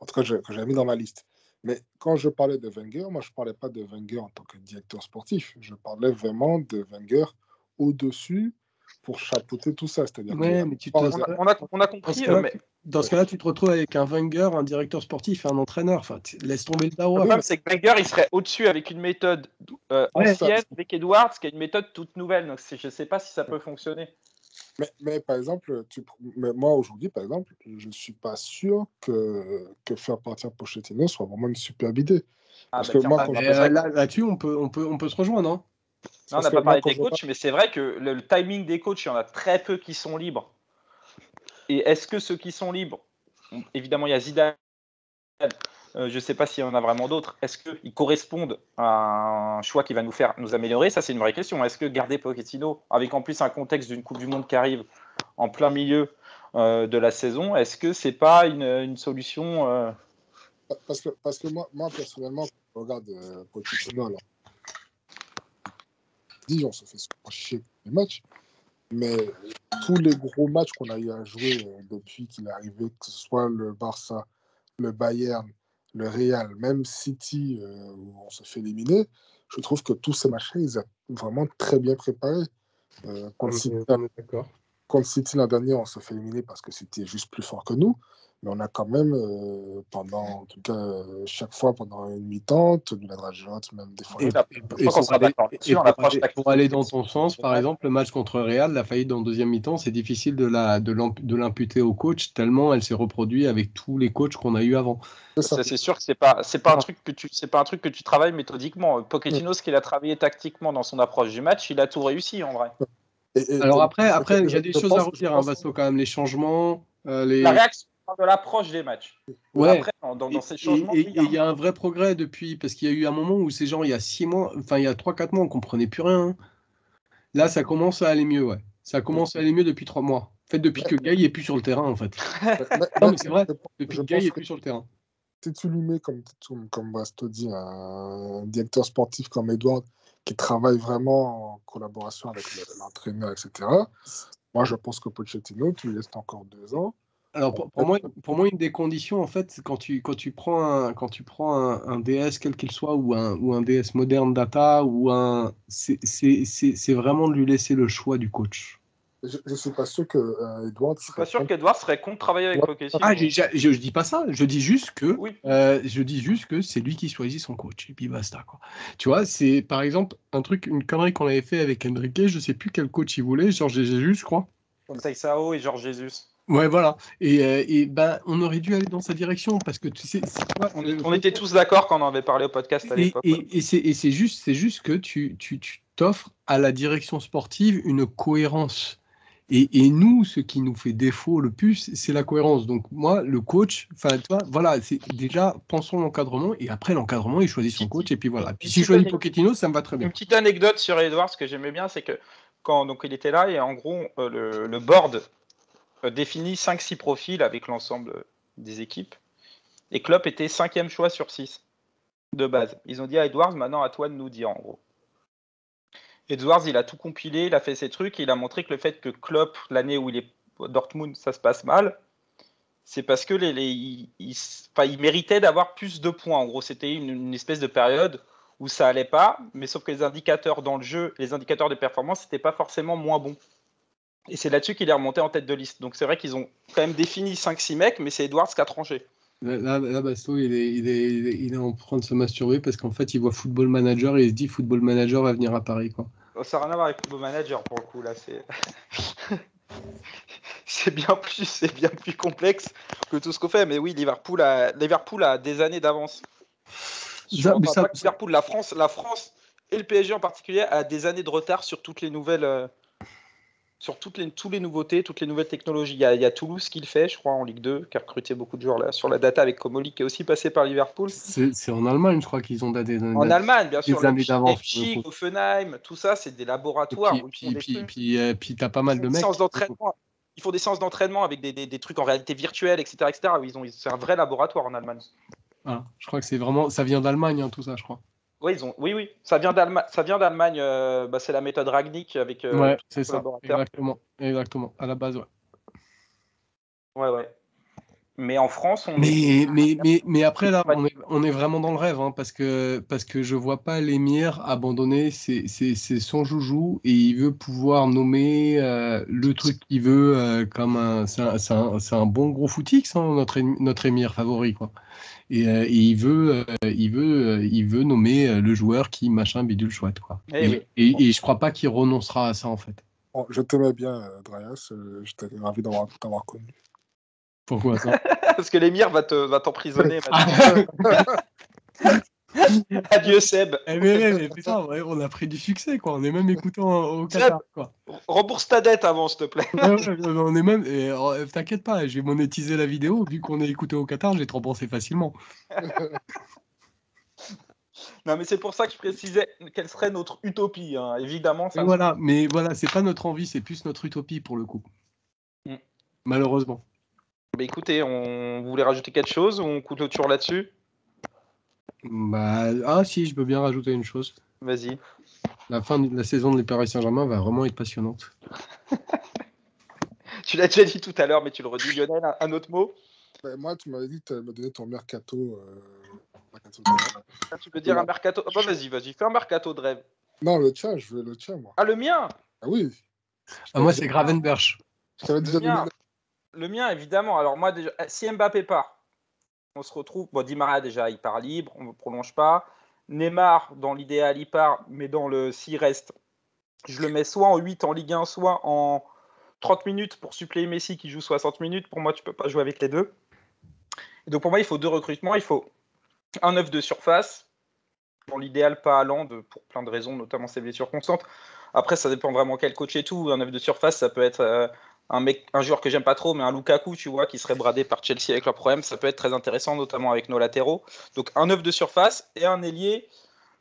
en tout cas, que j'ai mis dans ma liste. Mais quand je parlais de Wenger, moi, je ne parlais pas de Wenger en tant que directeur sportif. Je parlais vraiment de Wenger au-dessus pour chapeauter tout ça. C'est-à-dire on a compris. Dans ce cas-là, tu te retrouves avec un Wenger, un directeur sportif et un entraîneur. Enfin, laisse tomber le dawa. Le problème, c'est que Wenger, il serait au-dessus avec une méthode ancienne, avec Edwards, qui est une méthode toute nouvelle. Donc, je ne sais pas si ça peut fonctionner. Mais par exemple, moi aujourd'hui, par exemple, je ne suis pas sûr que faire partir Pochettino soit vraiment une superbe idée. Parce que moi, là-dessus, on peut se rejoindre, non? Non, on n'a pas parlé des coachs, mais c'est vrai que le timing des coachs, il y en a très peu qui sont libres. Et est-ce que ceux qui sont libres, évidemment, il y a Zidane, je ne sais pas s'il y en a vraiment d'autres, est-ce qu'ils correspondent à un choix qui va nous améliorer? Ça, c'est une vraie question. Est-ce que garder Pochettino, avec en plus un contexte d'une Coupe du Monde qui arrive en plein milieu de la saison, est-ce que ce n'est pas une solution Parce que moi personnellement, quand je regarde Pochettino, alors, on se fait souvent chier les matchs, mais tous les gros matchs qu'on a eu à jouer depuis qu'il est arrivé, que ce soit le Barça, le Bayern, le Real, même City, où on se fait éliminer, je trouve que tous ces matchs-là, ils ont vraiment très bien préparé. On est d'accord. Contre City l'an dernier, on se fait éliminer parce que c'était juste plus fort que nous. Mais on a quand même, en tout cas, chaque fois pendant une mi-temps, tenu la dragette, même des fois. Et, pour aller dans ton sens, par exemple, le match contre Real, la faillite en deuxième mi-temps, c'est difficile de l'imputer au coach, tellement elle s'est reproduite avec tous les coachs qu'on a eu avant. C'est sûr que c'est pas un truc que tu travailles méthodiquement. Pochettino, ce qu'il a travaillé tactiquement dans son approche du match, il a tout réussi en vrai. Alors après, il y a des choses à redire, hein, Vasto, quand même, les changements, la réaction de l'approche des matchs. Ouais. Après, dans ces changements, et il y a un vrai progrès depuis, parce qu'il y a eu un moment où ces gens, il y a 6 mois, enfin il y a 3-4 mois, on comprenait plus rien. Hein. Là, ça commence à aller mieux, ouais. Ça commence à aller mieux depuis 3 mois. En fait, depuis que Gaï est plus sur le terrain, en fait. Non, mais c'est vrai, depuis que Gaï est plus sur le terrain. Si tu lui mets, comme Basto dit, un directeur sportif comme Edouard, qui travaille vraiment en collaboration avec l'entraîneur, etc., moi, je pense que Pochettino, tu lui laisses encore 2 ans. Alors, pour moi, une des conditions, en fait, quand tu prends un DS, quel qu'il soit, ou un DS moderne data, c'est vraiment de lui laisser le choix du coach. Je ne suis pas sûr que Edouard. Je suis pas sûr qu'Edouard serait contre travailler avec Pochettino. Ah, je dis pas ça. Je dis juste que c'est lui qui choisit son coach et puis basta quoi. Tu vois, c'est par exemple une connerie qu'on avait fait avec Enrique. Je sais plus quel coach il voulait, Georges Jesus, je crois. Sao et Georges Jesus. Ouais, voilà. Et ben, on aurait dû aller dans sa direction parce que tu sais, on était tous d'accord quand on en avait parlé au podcast à l'époque. Et c'est juste que tu t'offres à la direction sportive une cohérence. Et nous, ce qui nous fait défaut le plus, c'est la cohérence. Donc moi, le coach, enfin, toi, voilà, c'est déjà pensons l'encadrement et après l'encadrement, il choisit son coach et puis voilà. Puis s'il choisit Pochettino, ça me va très bien. Une petite anecdote sur Edouard, ce que j'aimais bien, c'est que quand donc il était là et en gros le board définit 5-6 profils avec l'ensemble des équipes. Et Klopp était 5e choix sur 6 de base. Ils ont dit à Edwards, maintenant à toi de nous dire en gros. Edwards, il a tout compilé, il a fait ses trucs, et il a montré que le fait que Klopp, l'année où il est à Dortmund, ça se passe mal, c'est parce que il méritait d'avoir plus de points. En gros, c'était une espèce de période où ça allait pas, mais sauf que les indicateurs dans le jeu, les indicateurs de performance, c'était pas forcément moins bon. Et c'est là-dessus qu'il est remonté en tête de liste. Donc c'est vrai qu'ils ont quand même défini 5-6 mecs, mais c'est Edwards qui a tranché. Là Basto, il est en train de se masturber parce qu'en fait, il voit Football Manager et il se dit Football Manager va venir à Paris, quoi. Ça n'a rien à voir avec Football Manager pour le coup, là, c'est... c'est bien plus complexe que tout ce qu'on fait. Mais oui, Liverpool a des années d'avance. Liverpool, la France et le PSG en particulier a des années de retard sur toutes les nouvelles... sur toutes les nouveautés, toutes les nouvelles technologies. Il y a Toulouse qui le fait, je crois, en Ligue 2, qui a recruté beaucoup de joueurs là, sur la data avec Comoli, qui est aussi passé par Liverpool. C'est en Allemagne, je crois qu'ils ont des années. En Allemagne, bien sûr. Leipzig, Offenheim, tout ça, c'est des laboratoires. Puis t'as pas mal de mecs. Ils font des séances d'entraînement avec des trucs en réalité virtuelle, etc. C'est un vrai laboratoire en Allemagne. Ah, je crois que c'est vraiment, ça vient d'Allemagne, hein, tout ça, je crois. Oui, ça vient d'Allemagne. C'est la méthode Ragnick avec. Ouais, c'est ça. Exactement. À la base, ouais. Ouais. Mais en France, mais après là, on est vraiment dans le rêve, hein, parce que je vois pas l'émir abandonner c'est son joujou et il veut pouvoir nommer le truc qu'il veut comme c'est un bon gros footix, hein, notre émir favori, quoi. Et il veut nommer le joueur qui machin bidule chouette, quoi. Et je crois pas qu'il renoncera à ça, en fait. Bon, je t'aimais bien, Dryas. J'étais ravi t'avoir connu. Pourquoi ça? Parce que l'émir va t'emprisonner. Adieu Seb. Mais putain, ouais, on a pris du succès, quoi. On est même écouté au Qatar, quoi. Rembourse ta dette avant, s'il te plaît. On est même. T'inquiète pas, je vais monétiser la vidéo. Vu qu'on est écouté au Qatar, je vais te rembourser facilement. Non, mais c'est pour ça que je précisais quelle serait notre utopie, hein. Évidemment. Ça mais voilà, c'est pas notre envie, c'est plus notre utopie pour le coup. Malheureusement. Bah, écoutez, on voulait rajouter quelque chose ou on clôture là-dessus? Si, je peux bien rajouter une chose. Vas-y. La fin de la saison de Paris Saint-Germain va vraiment être passionnante. Tu l'as déjà dit tout à l'heure, mais tu le redis, Lionel, un autre mot? Moi, tu m'avais dit que tu allais me donner ton mercato. Tu peux dire un mercato? Ah bah vas-y, fais un mercato de rêve. Non, le tien, je veux le tien, moi. Ah, le mien? Ah oui. Moi, c'est Gravenberch. Je t'avais déjà donné. Le mien, évidemment. Alors moi, déjà, si Mbappé part, on se retrouve. Bon, Di Maria, déjà, il part libre, on ne prolonge pas. Neymar, dans l'idéal, il part, mais s'il reste, je le mets soit en 8 en Ligue 1, soit en 30 minutes pour suppléer Messi qui joue 60 minutes. Pour moi, tu ne peux pas jouer avec les deux. Et donc pour moi, il faut 2 recrutements. Il faut un 9 de surface. Dans l'idéal, pas Haaland, pour plein de raisons, notamment ses blessures constantes. Après, ça dépend vraiment quel coach et tout. Un 9 de surface, ça peut être un joueur que j'aime pas trop, mais un Lukaku, tu vois, qui serait bradé par Chelsea avec leurs problèmes. Ça peut être très intéressant, notamment avec nos latéraux. Donc un 9 de surface et un ailier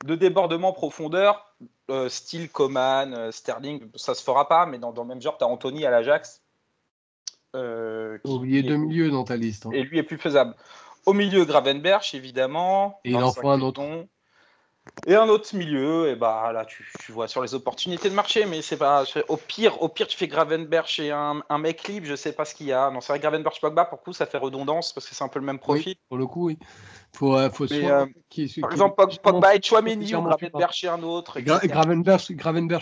de débordement profondeur, style Coman, Sterling. Ça se fera pas, mais dans le même genre, tu as Anthony à l'Ajax. Oublié 2 milieux dans ta liste. Et lui est plus faisable. Au milieu, Gravenberch, évidemment. Et il en faut un autre. Et un autre milieu, et bah là tu vois sur les opportunités de marché, mais c'est pas. Au pire tu fais Gravenberch et un mec libre, je sais pas ce qu'il y a. Non, c'est vrai, Gravenberch Pogba, pour le coup, ça fait redondance parce que c'est un peu le même profil. Oui, pour le coup, oui. Faut mais, par exemple, Pogba et Tchouaméni ou Gravenberch et un autre. Gravenberch,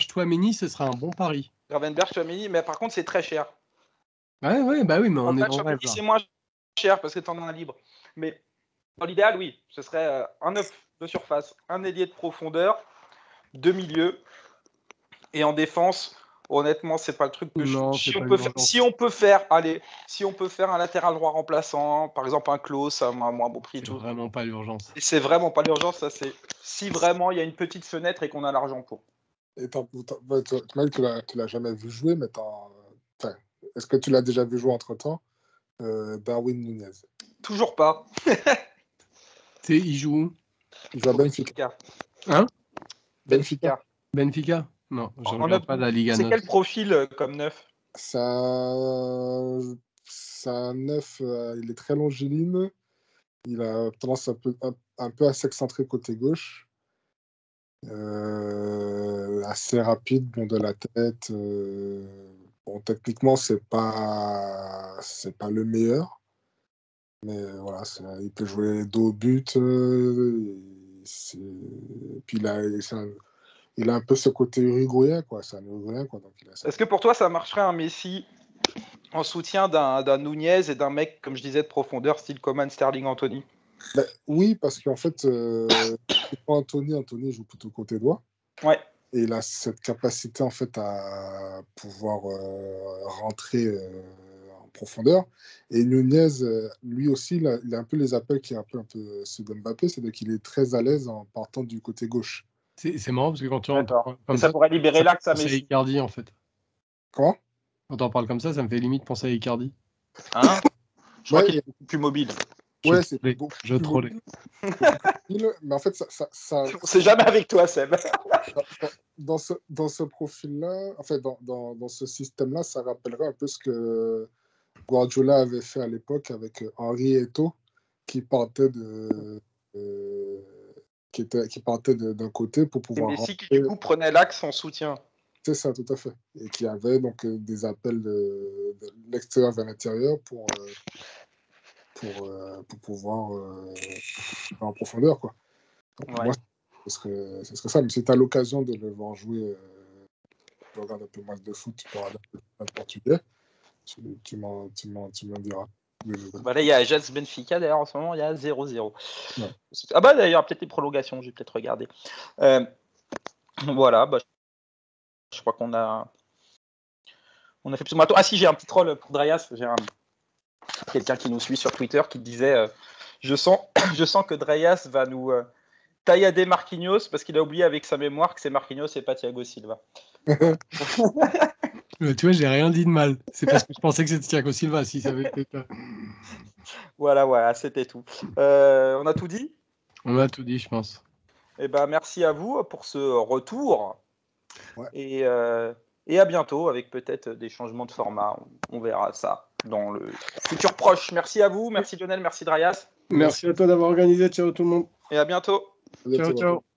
Tchouaméni, ce sera un bon pari. Gravenberch, Tchouaméni, mais par contre, c'est très cher. Ouais, bah oui, mais on est dans le rêve. C'est moins cher parce que t'en as un libre. Mais dans l'idéal, oui, ce serait un 9 de surface, un ailier de profondeur, 2 milieux. Et en défense, honnêtement, c'est pas le truc que si on peut faire un latéral droit remplaçant, par exemple un Klose à un moins bon prix. C'est vraiment pas l'urgence. Et c'est vraiment pas l'urgence, ça c'est si vraiment il y a une petite fenêtre et qu'on a l'argent pour. Et tu m'as dit que tu l'as jamais vu jouer, mais est-ce que tu l'as déjà vu jouer entre-temps, Darwin Nunez? Toujours pas. Il joue où? Il joue à Benfica. Hein? Benfica. Non, je regarde pas la Liga 9. C'est quel profil comme neuf? C'est un neuf, il est très longiligne. Il a tendance un peu à s'excentrer côté gauche. Assez rapide, bon de la tête. Bon, techniquement, c'est pas le meilleur. Mais voilà, il peut jouer dos au but. Puis il a un peu ce côté uruguayen, quoi. C'est un uruguayen, quoi. Est-ce que pour toi, ça marcherait un Messi en soutien d'un Nunez et d'un mec, comme je disais, de profondeur, style Coman, Sterling, Anthony? Oui, parce qu'en fait, Anthony joue plutôt côté droit. Ouais. Et il a cette capacité, en fait, à pouvoir rentrer en profondeur. Et Nunez, lui aussi, il a un peu les appels qui rappellent un peu ceux d'Mbappé, c'est-à-dire qu'il est très à l'aise en partant du côté gauche. C'est marrant parce que quand tu rentres comme ça pourrait libérer l'axe à Messi. Icardi, en fait. Comment? Quand on parle comme ça me fait limite penser à Icardi. Hein? Je crois qu'il est beaucoup plus mobile. Ouais, c'est beaucoup plus mobile. Mais en fait, ça on sait jamais avec toi, Seb. Dans ce profil-là, en fait, dans ce système-là, ça rappellerait un peu ce que Guardiola avait fait à l'époque avec Henry Eto'o, qui partait d'un côté pour pouvoir. Et Messi qui du coup prenait l'axe en soutien. C'est ça, tout à fait. Et qui avait donc des appels de l'extérieur vers l'intérieur pour pouvoir en profondeur, quoi. Donc, ouais. Moi, ce serait ça. Mais si tu as l'occasion de le voir jouer, tu regardes un peu match de foot, tu peux regarder un peu le portugais, tu m'en diras. Là, il y a Ajax Benfica, d'ailleurs, en ce moment, il y a 0-0. Ouais. Ah bah, d'ailleurs, il y aura peut-être des prolongations, j'ai peut-être regardé. Voilà, je crois qu'on a fait plus ou moins. Ah si, j'ai un petit troll pour Dreyas. J'ai quelqu'un qui nous suit sur Twitter qui disait je sens que Dreyas va nous taillader Marquinhos parce qu'il a oublié avec sa mémoire que c'est Marquinhos et pas Thiago Silva. Tu vois, j'ai rien dit de mal. C'est parce que je pensais que c'était Thiago Silva si ça avait été ça. Voilà, c'était tout. On a tout dit? On a tout dit, je pense. Eh ben, merci à vous pour ce retour. Ouais. Et Et à bientôt avec peut-être des changements de format. On verra ça dans le futur proche. Merci à vous, merci Lionel, merci Drayas. Merci à toi d'avoir organisé. Ciao tout le monde. Et à bientôt. Ciao, ciao.